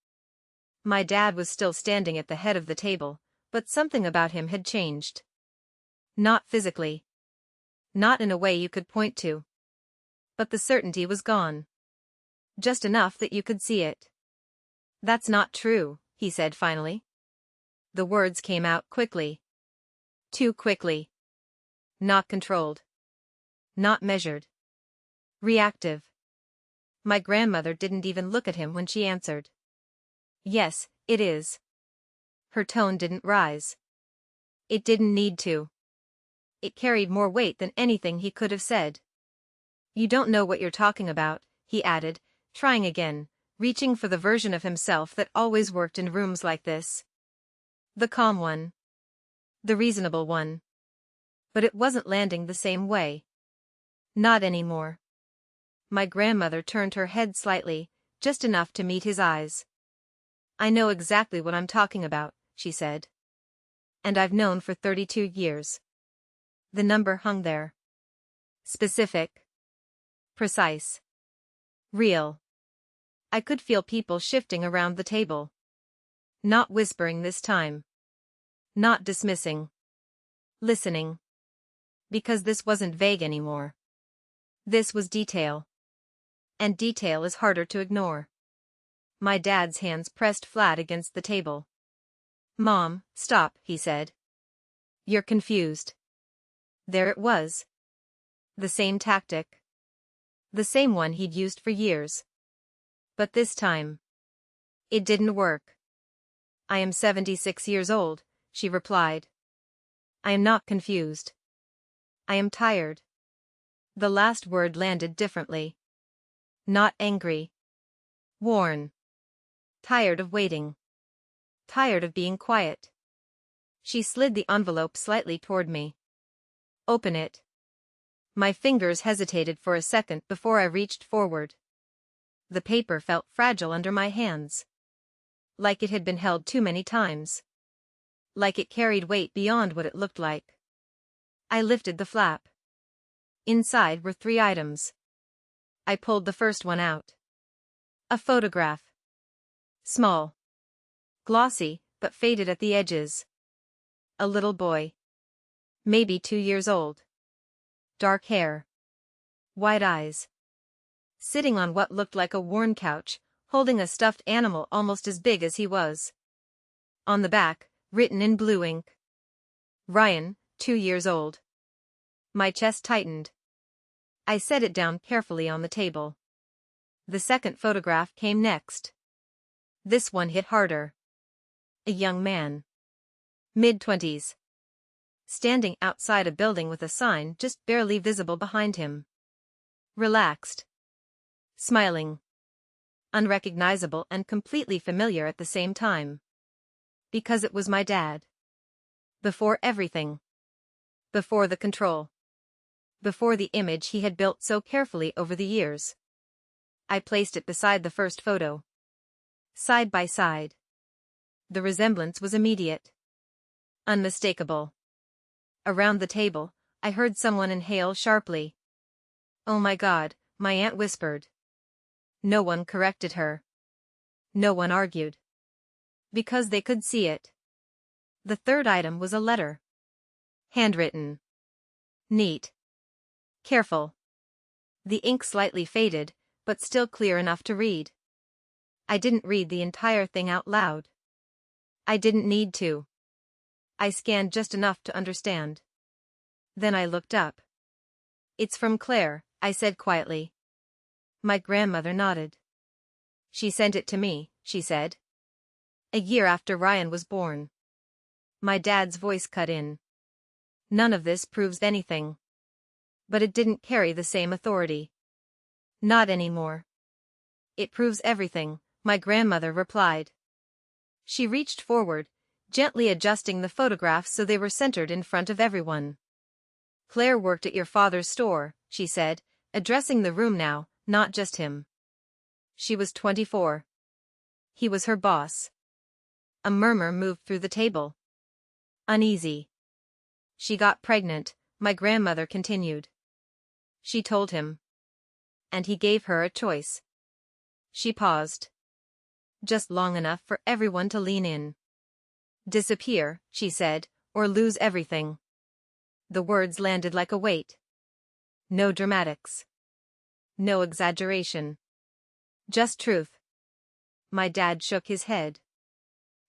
A: My dad was still standing at the head of the table, but something about him had changed. Not physically. Not in a way you could point to. But the certainty was gone. Just enough that you could see it. That's not true, he said finally. The words came out quickly. Too quickly. Not controlled. Not measured. Reactive. My grandmother didn't even look at him when she answered. Yes, it is. Her tone didn't rise. It didn't need to. It carried more weight than anything he could have said. You don't know what you're talking about, he added, trying again, reaching for the version of himself that always worked in rooms like this. The calm one. The reasonable one. But it wasn't landing the same way. Not anymore. My grandmother turned her head slightly, just enough to meet his eyes. I know exactly what I'm talking about, she said. And I've known for 32 years. The number hung there. Specific. Precise. Real. I could feel people shifting around the table. Not whispering this time. Not dismissing. Listening. Because this wasn't vague anymore. This was detail. And detail is harder to ignore. My dad's hands pressed flat against the table. Mom, stop, he said. You're confused. There it was. The same tactic. The same one he'd used for years. But this time. It didn't work. I am 76 years old, she replied. I am not confused. I am tired. The last word landed differently. Not angry. Worn. Tired of waiting. tired of being quiet. She slid the envelope slightly toward me. Open it. My fingers hesitated for a second before I reached forward. The paper felt fragile under my hands. Like it had been held too many times. Like it carried weight beyond what it looked like. I lifted the flap. Inside were 3 items. I pulled the first one out. A photograph. Small. Glossy, but faded at the edges. A little boy. Maybe 2 years old. Dark hair. Wide eyes. Sitting on what looked like a worn couch, holding a stuffed animal almost as big as he was. On the back, written in blue ink. Ryan, 2 years old. My chest tightened. I set it down carefully on the table. The second photograph came next. This one hit harder. A young man. Mid-20s. Standing outside a building with a sign just barely visible behind him. Relaxed. Smiling. Unrecognizable and completely familiar at the same time. Because it was my dad. Before everything. Before the control. Before the image he had built so carefully over the years. I placed it beside the first photo. Side by side. The resemblance was immediate. Unmistakable. Around the table, I heard someone inhale sharply. "Oh my God," my aunt whispered. No one corrected her. No one argued. Because they could see it. The third item was a letter. Handwritten. Neat. Careful. The ink slightly faded, but still clear enough to read. I didn't read the entire thing out loud. I didn't need to. I scanned just enough to understand. Then I looked up. "It's from Claire," I said quietly. My grandmother nodded. "She sent it to me," she said. "A year after Ryan was born." My dad's voice cut in. "None of this proves anything." But it didn't carry the same authority. "Not anymore." "It proves everything," my grandmother replied. She reached forward, gently adjusting the photographs so they were centered in front of everyone. "Claire worked at your father's store," she said, addressing the room now, not just him. She was 24. He was her boss. A murmur moved through the table. Uneasy. "She got pregnant," my grandmother continued. She told him. And he gave her a choice. She paused. Just long enough for everyone to lean in. "Disappear," she said, "or lose everything." The words landed like a weight. No dramatics. No exaggeration. Just truth. My dad shook his head.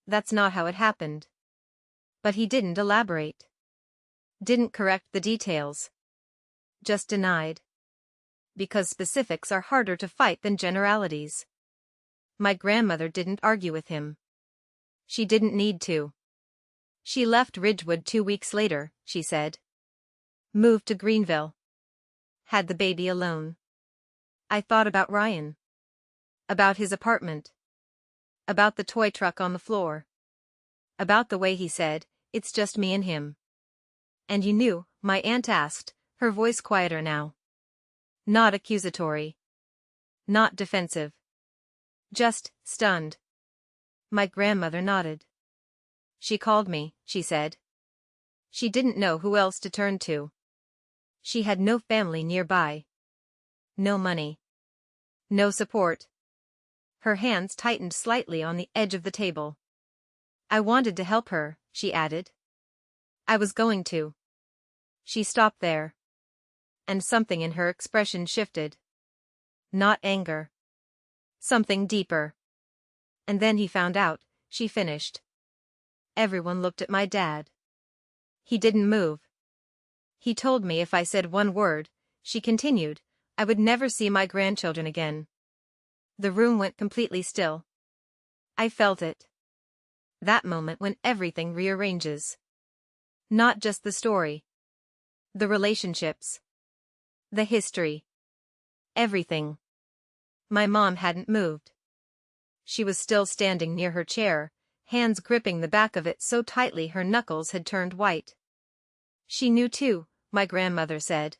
A: That's not how it happened. But he didn't elaborate. Didn't correct the details. Just denied. Because specifics are harder to fight than generalities. My grandmother didn't argue with him. She didn't need to. She left Ridgewood 2 weeks later, she said. Moved to Greenville. Had the baby alone. I thought about Ryan. About his apartment. About the toy truck on the floor. About the way he said, "It's just me and him." "And you knew?" my aunt asked, her voice quieter now. Not accusatory. Not defensive. Just stunned. My grandmother nodded. "She called me," she said. She didn't know who else to turn to. She had no family nearby. No money. No support. Her hands tightened slightly on the edge of the table. "I wanted to help her," she added. "I was going to." She stopped there. And something in her expression shifted. Not anger. Something deeper. "And then he found out," she finished. Everyone looked at my dad. He didn't move. "He told me if I said one word," she continued, "I would never see my grandchildren again." The room went completely still. I felt it. That moment when everything rearranges. Not just the story. The relationships. The history. Everything. My mom hadn't moved. She was still standing near her chair, hands gripping the back of it so tightly her knuckles had turned white. She knew too, my grandmother said.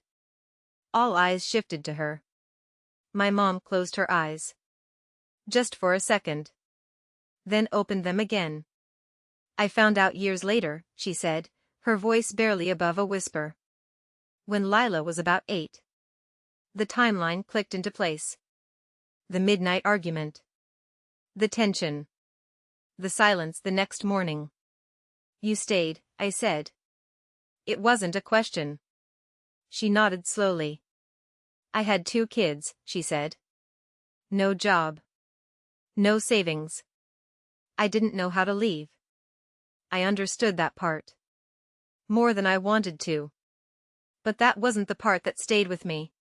A: All eyes shifted to her. My mom closed her eyes. Just for a second. Then opened them again. I found out years later, she said, her voice barely above a whisper. When Lila was about 8. The timeline clicked into place. The midnight argument. The tension. The silence the next morning. You stayed, I said. It wasn't a question. She nodded slowly. I had 2 kids, she said. No job. No savings. I didn't know how to leave. I understood that part. More than I wanted to. But that wasn't the part that stayed with me.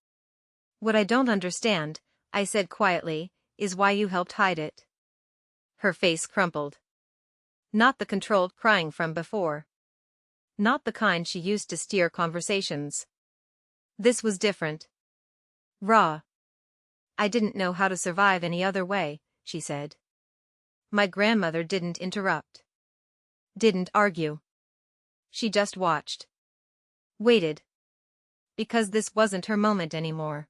A: What I don't understand, I said quietly, is why you helped hide it. Her face crumpled. Not the controlled crying from before. Not the kind she used to steer conversations. This was different. Raw. I didn't know how to survive any other way, she said. My grandmother didn't interrupt. Didn't argue. She just watched. Waited. Because this wasn't her moment anymore.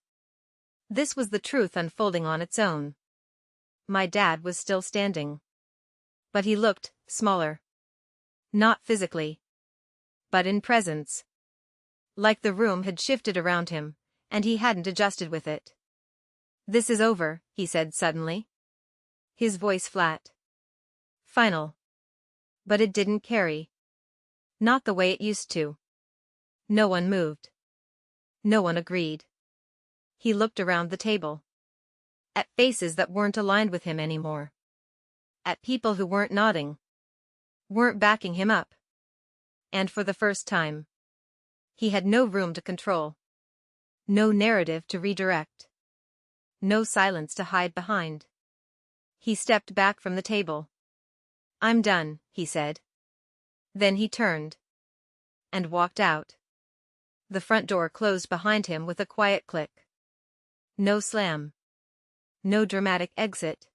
A: This was the truth unfolding on its own. My dad was still standing. But he looked smaller. Not physically. But in presence. Like the room had shifted around him, and he hadn't adjusted with it. This is over, he said suddenly. His voice flat. Final. But it didn't carry. Not the way it used to. No one moved. No one agreed. He looked around the table. At faces that weren't aligned with him anymore. At people who weren't nodding. Weren't backing him up. And for the first time, he had no room to control. No narrative to redirect. No silence to hide behind. He stepped back from the table. I'm done, he said. Then he turned. And walked out. The front door closed behind him with a quiet click. No slam. No dramatic exit.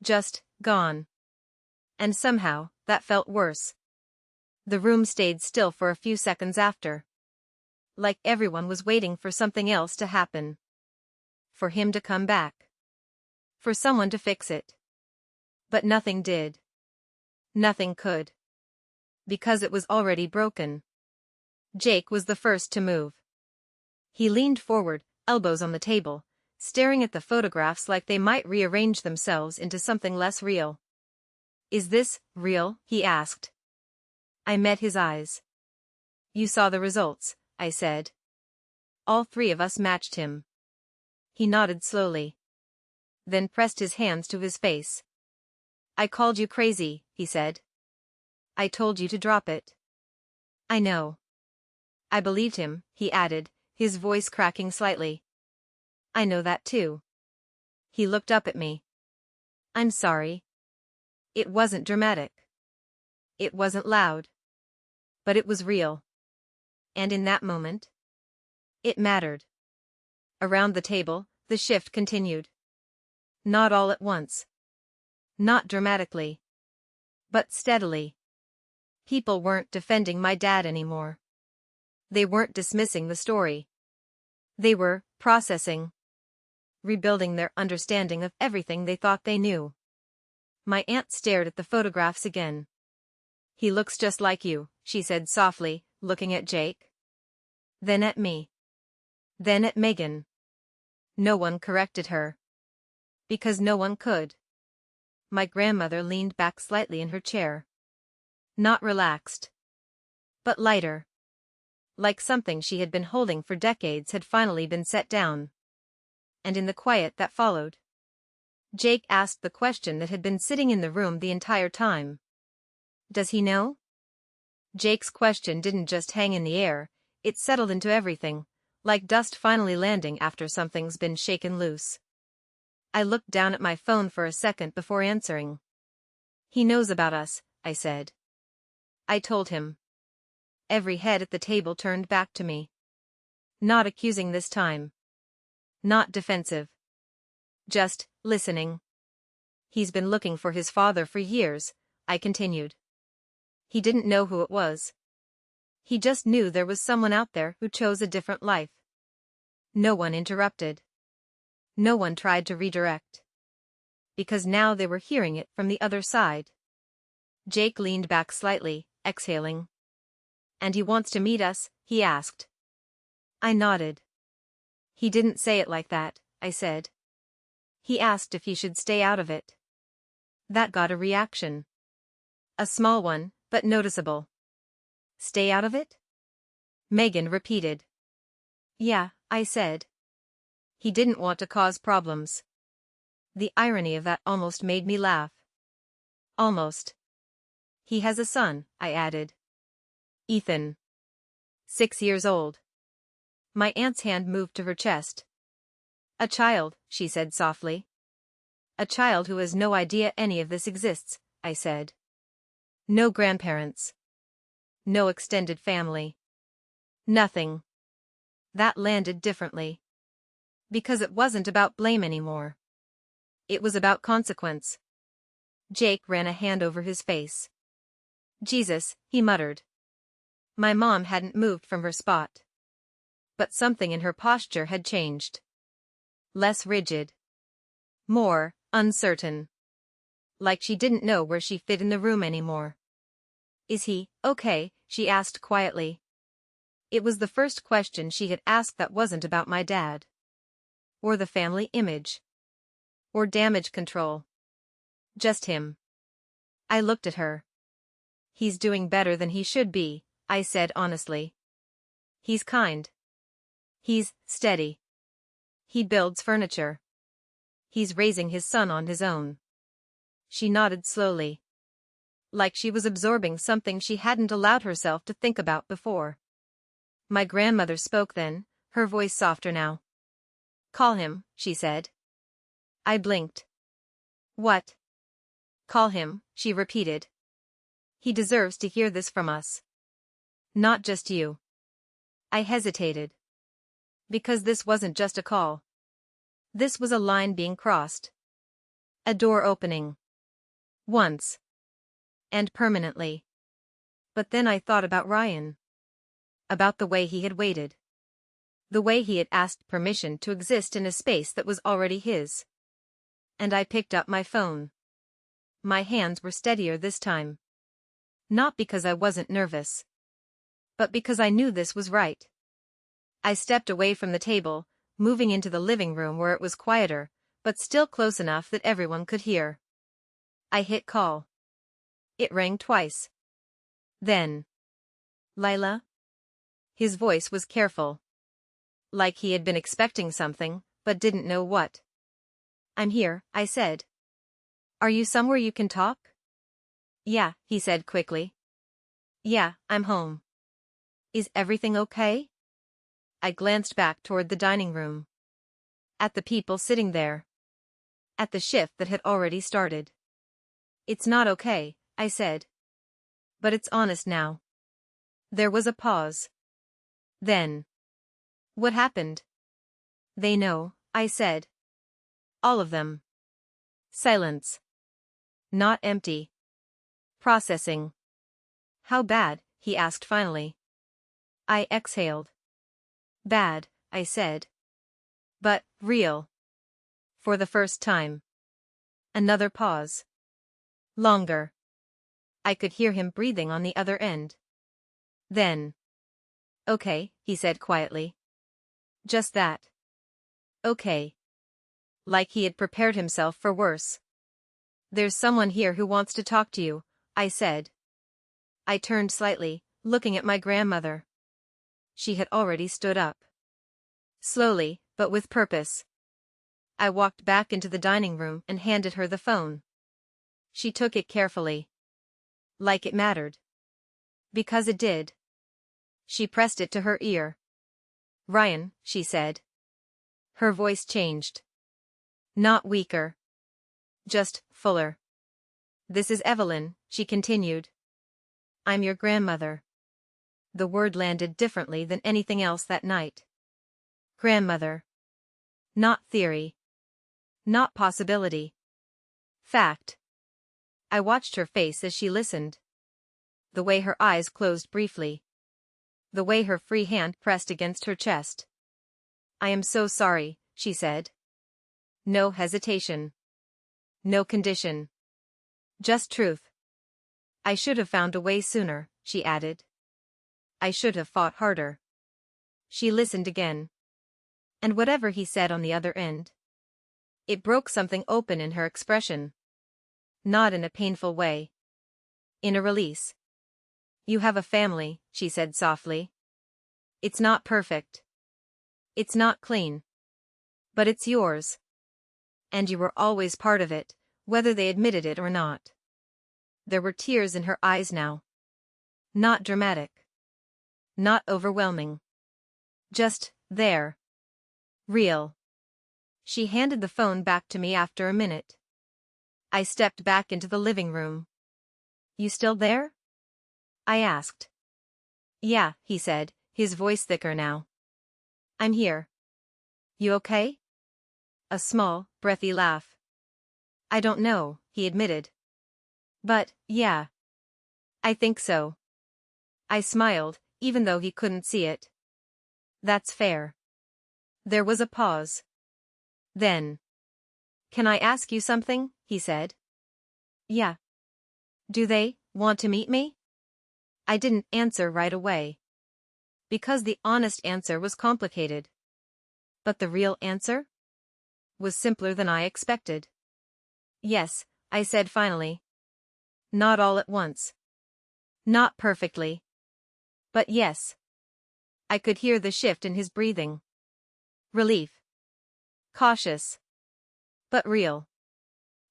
A: Just, gone. And somehow, that felt worse. The room stayed still for a few seconds after. Like everyone was waiting for something else to happen. For him to come back. For someone to fix it. But nothing did. Nothing could. Because it was already broken. Jake was the first to move. He leaned forward, elbows on the table, staring at the photographs like they might rearrange themselves into something less real. Is this real? He asked. I met his eyes. You saw the results, I said. All 3 of us matched him. He nodded slowly. Then pressed his hands to his face. I called you crazy, he said. I told you to drop it. I know. I believed him, he added, his voice cracking slightly. I know that too. He looked up at me. I'm sorry. It wasn't dramatic. It wasn't loud. But it was real. And in that moment, it mattered. Around the table, the shift continued. Not all at once. Not dramatically. But steadily. People weren't defending my dad anymore. They weren't dismissing the story. They were processing. Rebuilding their understanding of everything they thought they knew. My aunt stared at the photographs again. He looks just like you, she said softly, looking at Jake. Then at me. Then at Megan. No one corrected her. Because no one could. My grandmother leaned back slightly in her chair. Not relaxed. But lighter. Like something she had been holding for decades had finally been set down. And in the quiet that followed, Jake asked the question that had been sitting in the room the entire time. Does he know? Jake's question didn't just hang in the air, it settled into everything, like dust finally landing after something's been shaken loose. I looked down at my phone for a second before answering. He knows about us, I said. I told him. Every head at the table turned back to me. Not accusing this time. Not defensive. Just listening. He's been looking for his father for years, I continued. He didn't know who it was. He just knew there was someone out there who chose a different life. No one interrupted. No one tried to redirect. Because now they were hearing it from the other side. Jake leaned back slightly, exhaling. "And he wants to meet us?" he asked. I nodded. "He didn't say it like that," I said. "He asked if he should stay out of it." That got a reaction. A small one, but noticeable. "Stay out of it?" Megan repeated. "Yeah," I said. He didn't want to cause problems. The irony of that almost made me laugh. Almost. "He has a son," I added. "Ethan. 6 years old." My aunt's hand moved to her chest. "A child," she said softly. "A child who has no idea any of this exists," I said. "No grandparents. No extended family. Nothing." That landed differently. Because it wasn't about blame anymore. It was about consequence. Jake ran a hand over his face. "Jesus," he muttered. My mom hadn't moved from her spot. But something in her posture had changed. Less rigid. More uncertain. Like she didn't know where she fit in the room anymore. "Is he okay?" she asked quietly. It was the first question she had asked that wasn't about my dad. Or the family image. Or damage control. Just him. I looked at her. "He's doing better than he should be," I said honestly. "He's kind. He's steady. He builds furniture. He's raising his son on his own." She nodded slowly. Like she was absorbing something she hadn't allowed herself to think about before. My grandmother spoke then, her voice softer now. "Call him," she said. I blinked. "What?" "Call him," she repeated. "He deserves to hear this from us. Not just you." I hesitated. Because this wasn't just a call. This was a line being crossed. A door opening. Once. And permanently. But then I thought about Ryan. About the way he had waited. The way he had asked permission to exist in a space that was already his. And I picked up my phone. My hands were steadier this time. Not because I wasn't nervous. But because I knew this was right. I stepped away from the table, moving into the living room where it was quieter, but still close enough that everyone could hear. I hit call. It rang twice. Then. "Lila?" His voice was careful. Like he had been expecting something, but didn't know what. "I'm here," I said. "Are you somewhere you can talk?" "Yeah," he said quickly. "Yeah, I'm home." "Is everything okay?" I glanced back toward the dining room. At the people sitting there. At the shift that had already started. "It's not okay," I said. "But it's honest now." There was a pause. Then. "What happened?" "They know," I said. "All of them." Silence. Not empty. Processing. "How bad?" he asked finally. I exhaled. "Bad," I said. "But real." For the first time. Another pause. Longer. I could hear him breathing on the other end. Then. "Okay," he said quietly. Just that. "Okay." Like he had prepared himself for worse. "There's someone here who wants to talk to you," I said. I turned slightly, looking at my grandmother. She had already stood up. Slowly, but with purpose. I walked back into the dining room and handed her the phone. She took it carefully. Like it mattered. Because it did. She pressed it to her ear. "Ryan," she said. Her voice changed. Not weaker. Just fuller. "This is Evelyn," she continued. "I'm your grandmother." The word landed differently than anything else that night. Grandmother. Not theory. Not possibility. Fact. I watched her face as she listened. The way her eyes closed briefly. The way her free hand pressed against her chest. "I am so sorry," she said. No hesitation. No condition. Just truth. "I should have found a way sooner," she added. "I should have fought harder." She listened again. And whatever he said on the other end, it broke something open in her expression. Not in a painful way. In a release. "You have a family," she said softly. "It's not perfect. It's not clean. But it's yours. And you were always part of it, whether they admitted it or not." There were tears in her eyes now. Not dramatic. Not overwhelming. Just there. Real. She handed the phone back to me after a minute. I stepped back into the living room. "You still there?" I asked. "Yeah," he said, his voice thicker now. "I'm here." "You okay?" A small, breathy laugh. "I don't know," he admitted. "But, yeah. I think so." I smiled, even though he couldn't see it. "That's fair." There was a pause. Then, "Can I ask you something?" he said. "Yeah." "Do they want to meet me?" I didn't answer right away. Because the honest answer was complicated. But the real answer was simpler than I expected. "Yes," I said finally. Not all at once. Not perfectly. But yes. I could hear the shift in his breathing. Relief. Cautious. But real.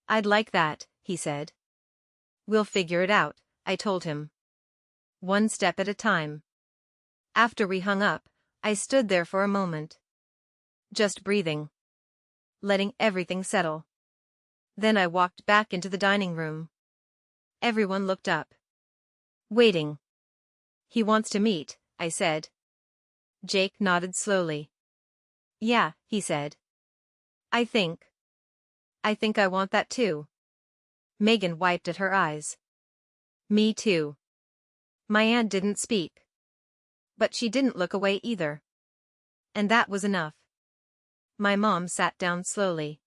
A: "I'd like that," he said. "We'll figure it out," I told him. One step at a time. After we hung up, I stood there for a moment. Just breathing. Letting everything settle. Then I walked back into the dining room. Everyone looked up. Waiting. "He wants to meet," I said. Jake nodded slowly. "Yeah," he said. I think I want that too." Megan wiped at her eyes. "Me too." My aunt didn't speak. But she didn't look away either. And that was enough. My mom sat down slowly.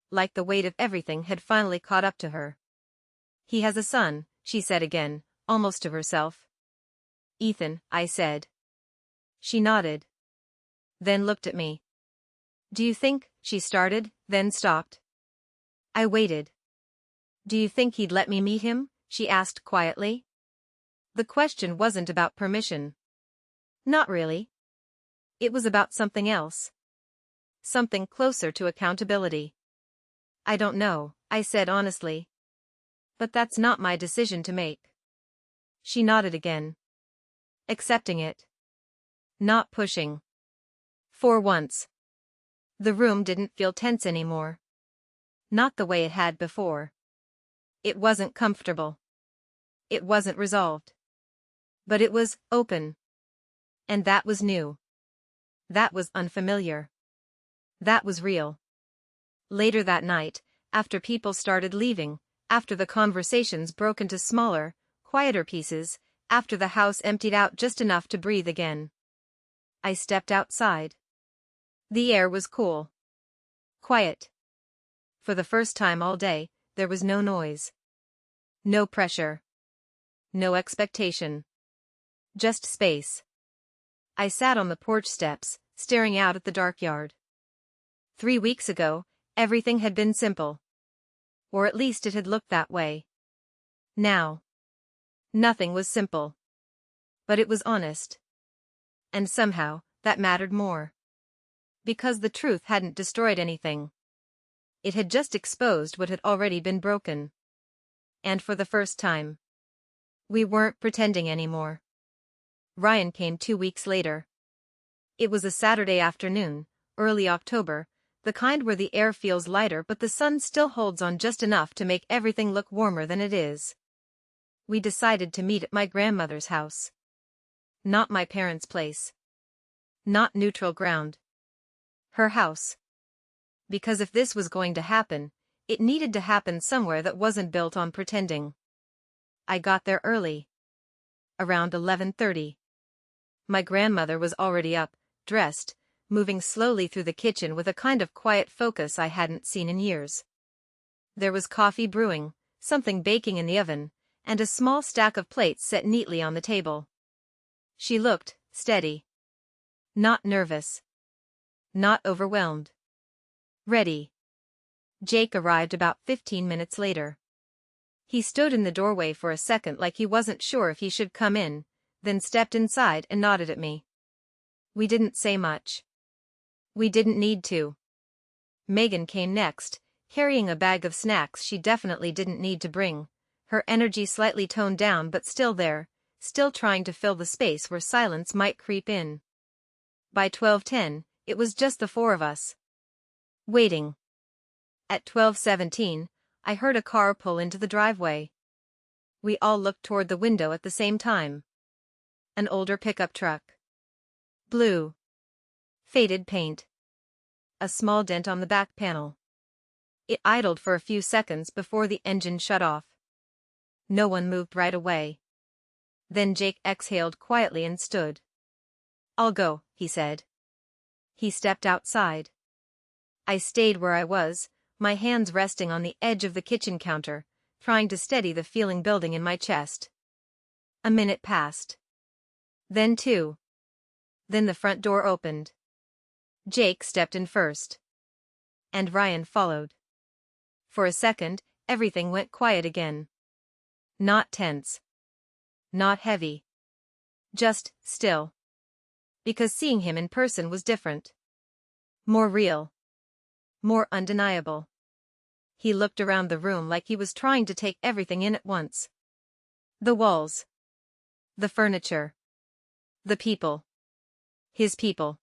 A: Like the weight of everything had finally caught up to her. "He has a son," she said again, almost to herself. "Ethan," I said. She nodded. Then looked at me. "Do you think," she started, then stopped. I waited. "Do you think he'd let me meet him?" she asked quietly. The question wasn't about permission. Not really. It was about something else. Something closer to accountability. "I don't know," I said honestly. "But that's not my decision to make." She nodded again. Accepting it. Not pushing. For once. The room didn't feel tense anymore. Not the way it had before. It wasn't comfortable. It wasn't resolved. But it was open. And that was new. That was unfamiliar. That was real. Later that night, after people started leaving, after the conversations broke into smaller, quieter pieces, after the house emptied out just enough to breathe again, I stepped outside. The air was cool. Quiet. For the first time all day, there was no noise. No pressure. No expectation. Just space. I sat on the porch steps, staring out at the dark yard. 3 weeks ago, everything had been simple. Or at least it had looked that way. Now, nothing was simple. But it was honest. And somehow, that mattered more. Because the truth hadn't destroyed anything. It had just exposed what had already been broken. And for the first time, we weren't pretending anymore. Ryan came 2 weeks later. It was a Saturday afternoon, early October, the kind where the air feels lighter but the sun still holds on just enough to make everything look warmer than it is. We decided to meet at my grandmother's house. Not my parents' place. Not neutral ground. Her house. Because if this was going to happen, It needed to happen somewhere that wasn't built on pretending. I got there early. Around 11:30. My grandmother was already up, dressed, moving slowly through the kitchen with a kind of quiet focus I hadn't seen in years. There was coffee brewing, something baking in the oven, and a small stack of plates set neatly on the table. She looked steady. Not nervous. Not overwhelmed. Ready. Jake arrived about 15 minutes later. He stood in the doorway for a second like he wasn't sure if he should come in, then stepped inside and nodded at me. We didn't say much. We didn't need to. Megan came next, carrying a bag of snacks she definitely didn't need to bring, her energy slightly toned down but still there, still trying to fill the space where silence might creep in. By 12:10, it was just the four of us. Waiting. At 12:17, I heard a car pull into the driveway. We all looked toward the window at the same time. An older pickup truck. Blue. Faded paint. A small dent on the back panel. It idled for a few seconds before the engine shut off. No one moved right away. Then Jake exhaled quietly and stood. "I'll go," he said. He stepped outside. I stayed where I was, my hands resting on the edge of the kitchen counter, trying to steady the feeling building in my chest. A minute passed. Then two. Then the front door opened. Jake stepped in first. And Ryan followed. For a second, everything went quiet again. Not tense. Not heavy. Just still. Because seeing him in person was different. More real. More undeniable. He looked around the room like he was trying to take everything in at once. The walls. The furniture. The people. His people.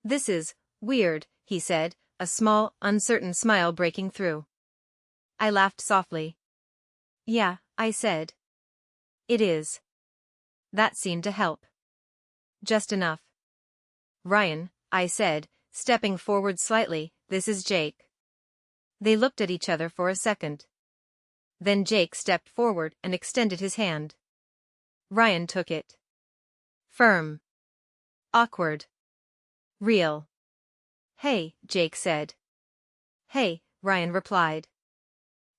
A: "This is weird," he said, a small, uncertain smile breaking through. I laughed softly. "Yeah," I said. "It is." That seemed to help. Just enough. "Ryan," I said, stepping forward slightly, "this is Jake." They looked at each other for a second. Then Jake stepped forward and extended his hand. Ryan took it. Firm. Awkward. Real. "Hey," Jake said. "Hey," Ryan replied.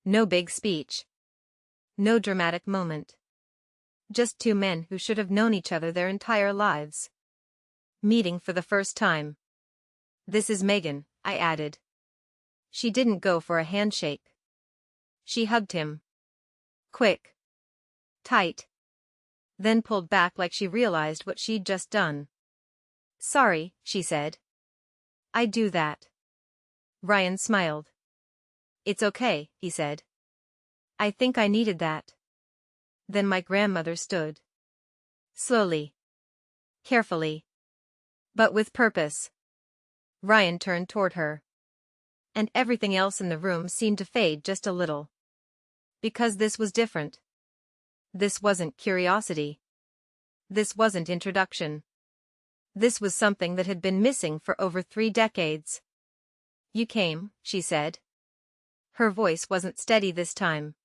A: No big speech. No dramatic moment. Just two men who should have known each other their entire lives. Meeting for the first time. "This is Megan," I added. She didn't go for a handshake. She hugged him. Quick. Tight. Then pulled back like she realized what she'd just done. "Sorry," she said. "I do that." Ryan smiled. "It's okay," he said. "I think I needed that." Then my grandmother stood. Slowly. Carefully. But with purpose. Ryan turned toward her. And everything else in the room seemed to fade just a little. Because this was different. This wasn't curiosity. This wasn't introduction. This was something that had been missing for over 3 decades. "You came," she said. Her voice wasn't steady this time.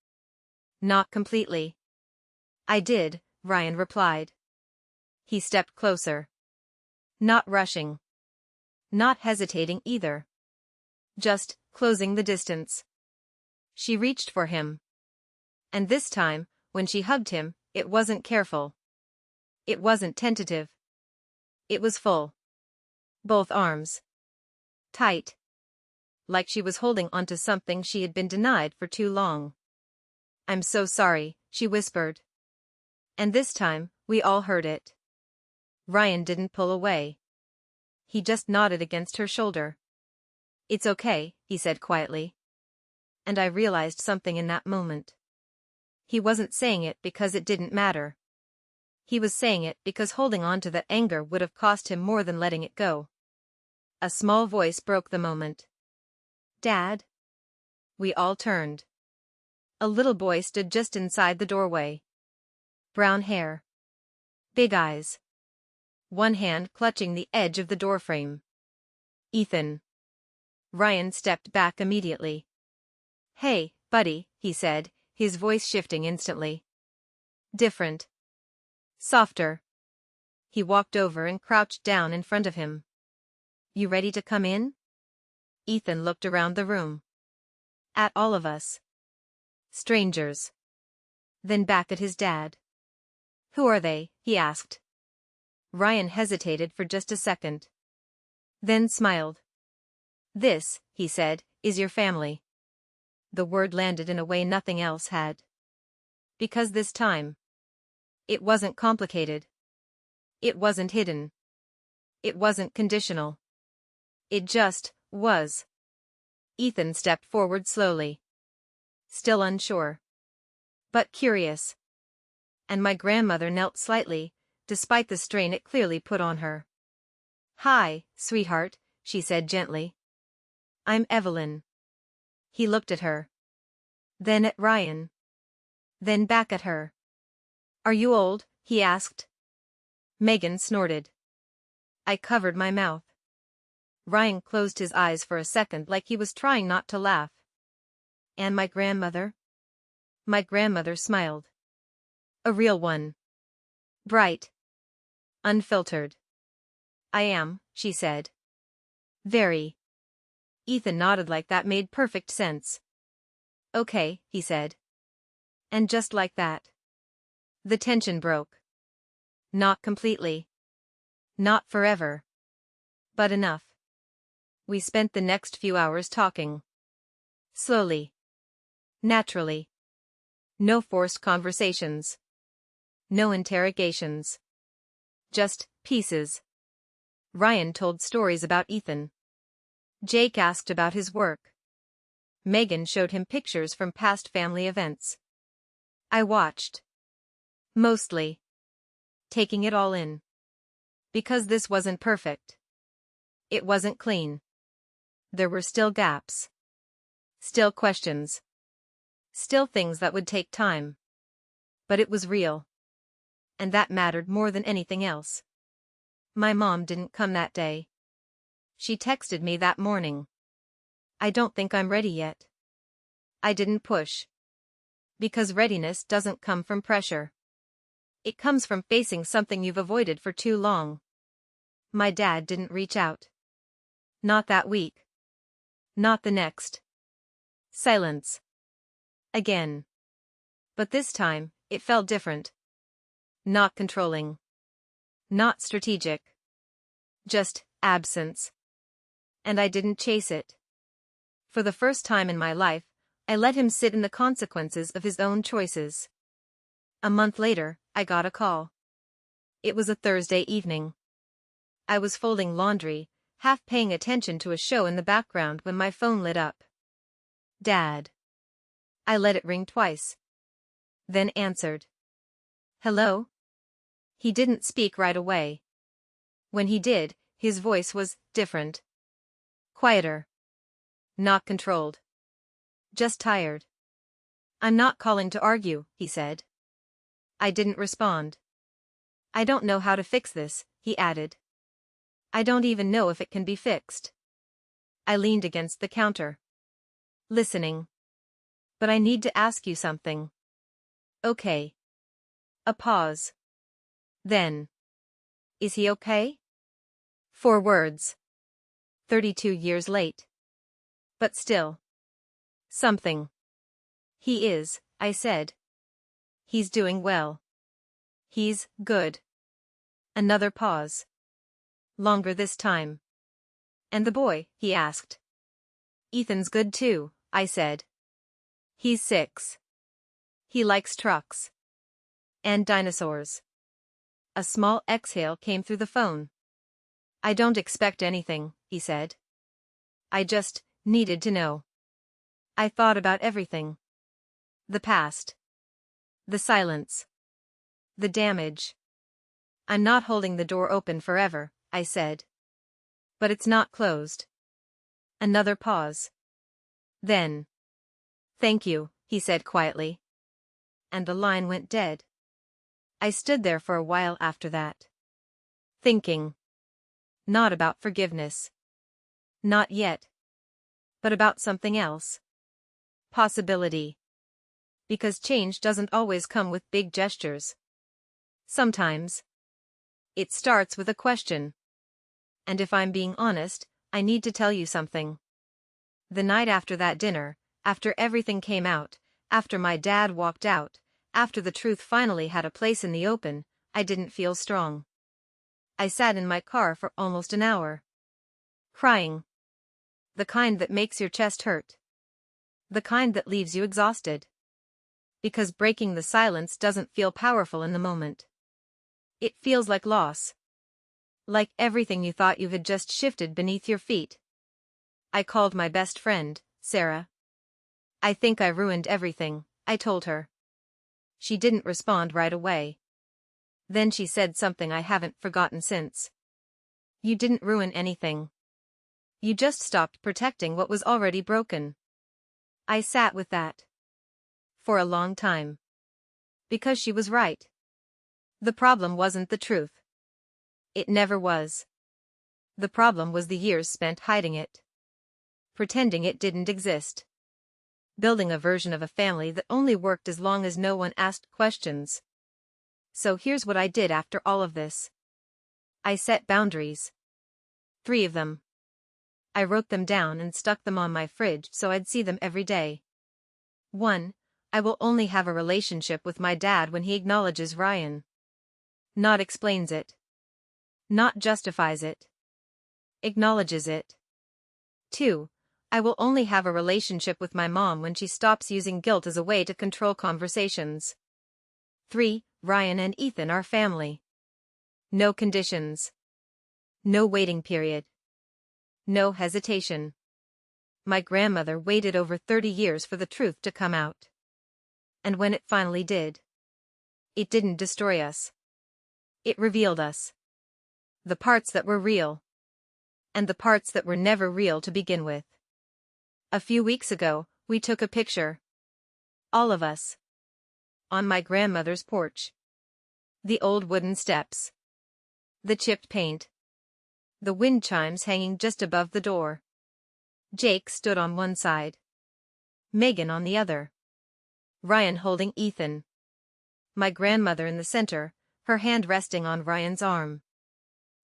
A: "Not completely." "I did," Ryan replied. He stepped closer. Not rushing. Not hesitating either. Just closing the distance. She reached for him. And this time, when she hugged him, it wasn't careful. It wasn't tentative. It was full. Both arms. Tight. Like she was holding onto something she had been denied for too long. "I'm so sorry," she whispered. And this time, we all heard it. Ryan didn't pull away. He just nodded against her shoulder. "It's okay," he said quietly. And I realized something in that moment. He wasn't saying it because it didn't matter. He was saying it because holding on to that anger would have cost him more than letting it go. A small voice broke the moment. "Dad?" We all turned. A little boy stood just inside the doorway. Brown hair. Big eyes. One hand clutching the edge of the doorframe. "Ethan." Ryan stepped back immediately. Hey, buddy, he said, his voice shifting instantly. Different. Softer. He walked over and crouched down in front of him. You ready to come in? Ethan looked around the room. At all of us. Strangers. Then back at his dad. Who are they? He asked. Ryan hesitated for just a second. Then smiled. This, he said, is your family. The word landed in a way nothing else had. Because this time, it wasn't complicated. It wasn't hidden. It wasn't conditional. It just was. Ethan stepped forward slowly. Still unsure. But curious. And my grandmother knelt slightly, despite the strain it clearly put on her. Hi, sweetheart, she said gently. I'm Evelyn. He looked at her. Then at Ryan. Then back at her. Are you old? He asked. Megan snorted. I covered my mouth. Ryan closed his eyes for a second like he was trying not to laugh. And my grandmother? My grandmother smiled. A real one. Bright. Unfiltered. I am, she said. Very. Ethan nodded like that made perfect sense. Okay, he said. And just like that, the tension broke. Not completely. Not forever. But enough. We spent the next few hours talking. Slowly. Naturally. No forced conversations. No interrogations. Just pieces. Ryan told stories about Ethan. Jake asked about his work. Megan showed him pictures from past family events. I watched. Mostly. Taking it all in. Because this wasn't perfect. It wasn't clean. There were still gaps. Still questions. Still things that would take time. But it was real. And that mattered more than anything else. My mom didn't come that day. She texted me that morning. I don't think I'm ready yet. I didn't push. Because readiness doesn't come from pressure. It comes from facing something you've avoided for too long. My dad didn't reach out. Not that week. Not the next. Silence. Again. But this time, it felt different. Not controlling. Not strategic. Just absence. And I didn't chase it. For the first time in my life, I let him sit in the consequences of his own choices. A month later, I got a call. It was a Thursday evening. I was folding laundry, half paying attention to a show in the background when my phone lit up. Dad. I let it ring twice. Then answered. Hello? He didn't speak right away. When he did, his voice was different. Quieter. Not controlled. Just tired. I'm not calling to argue, he said. I didn't respond. I don't know how to fix this, he added. I don't even know if it can be fixed. I leaned against the counter. Listening. But I need to ask you something. Okay. A pause. Then. Is he okay? 4 words. 32 years late. But still. Something. He is, I said. He's doing well. He's good. Another pause. Longer this time. And the boy, he asked. Ethan's good too, I said. He's 6. He likes trucks. And dinosaurs. A small exhale came through the phone. I don't expect anything, he said. I just needed to know. I thought about everything. The past. The silence. The damage. I'm not holding the door open forever, I said. But it's not closed. Another pause. Then. Thank you, he said quietly. And the line went dead. I stood there for a while after that. Thinking. Not about forgiveness. Not yet. But about something else. Possibility. Because change doesn't always come with big gestures. Sometimes it starts with a question. And if I'm being honest, I need to tell you something. The night after that dinner, after everything came out, after my dad walked out, after the truth finally had a place in the open, I didn't feel strong. I sat in my car for almost an hour. Crying. The kind that makes your chest hurt. The kind that leaves you exhausted. Because breaking the silence doesn't feel powerful in the moment. It feels like loss. Like everything you thought you had just shifted beneath your feet. I called my best friend, Sarah. I think I ruined everything, I told her. She didn't respond right away. Then she said something I haven't forgotten since. You didn't ruin anything. You just stopped protecting what was already broken. I sat with that. For a long time. Because she was right. The problem wasn't the truth. It never was. The problem was the years spent hiding it. Pretending it didn't exist. Building a version of a family that only worked as long as no one asked questions. So here's what I did after all of this. I set boundaries. 3 of them. I wrote them down and stuck them on my fridge so I'd see them every day. 1. I will only have a relationship with my dad when he acknowledges Ryan. Not explains it. Not justifies it. Acknowledges it. 2. I will only have a relationship with my mom when she stops using guilt as a way to control conversations. 3. Ryan and Ethan are family. No conditions. No waiting period. No hesitation. My grandmother waited over 30 years for the truth to come out. And when it finally did, it didn't destroy us. It revealed us. The parts that were real. And the parts that were never real to begin with. A few weeks ago, we took a picture. All of us. On my grandmother's porch. The old wooden steps. The chipped paint. The wind chimes hanging just above the door. Jake stood on one side. Megan on the other. Ryan holding Ethan. My grandmother in the center, her hand resting on Ryan's arm.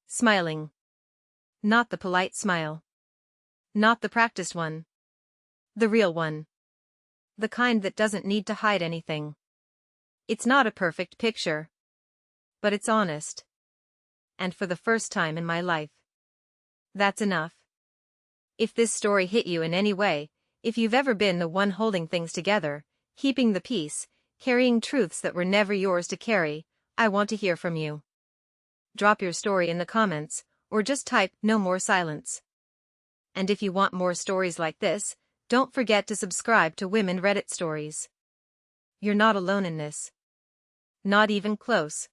A: Smiling. Not the polite smile. Not the practiced one. The real one. The kind that doesn't need to hide anything. It's not a perfect picture. But it's honest. And for the first time in my life. That's enough. If this story hit you in any way, if you've ever been the one holding things together, keeping the peace, carrying truths that were never yours to carry, I want to hear from you. Drop your story in the comments, or just type "no more silence." And if you want more stories like this, don't forget to subscribe to Women Reddit Stories. You're not alone in this. Not even close.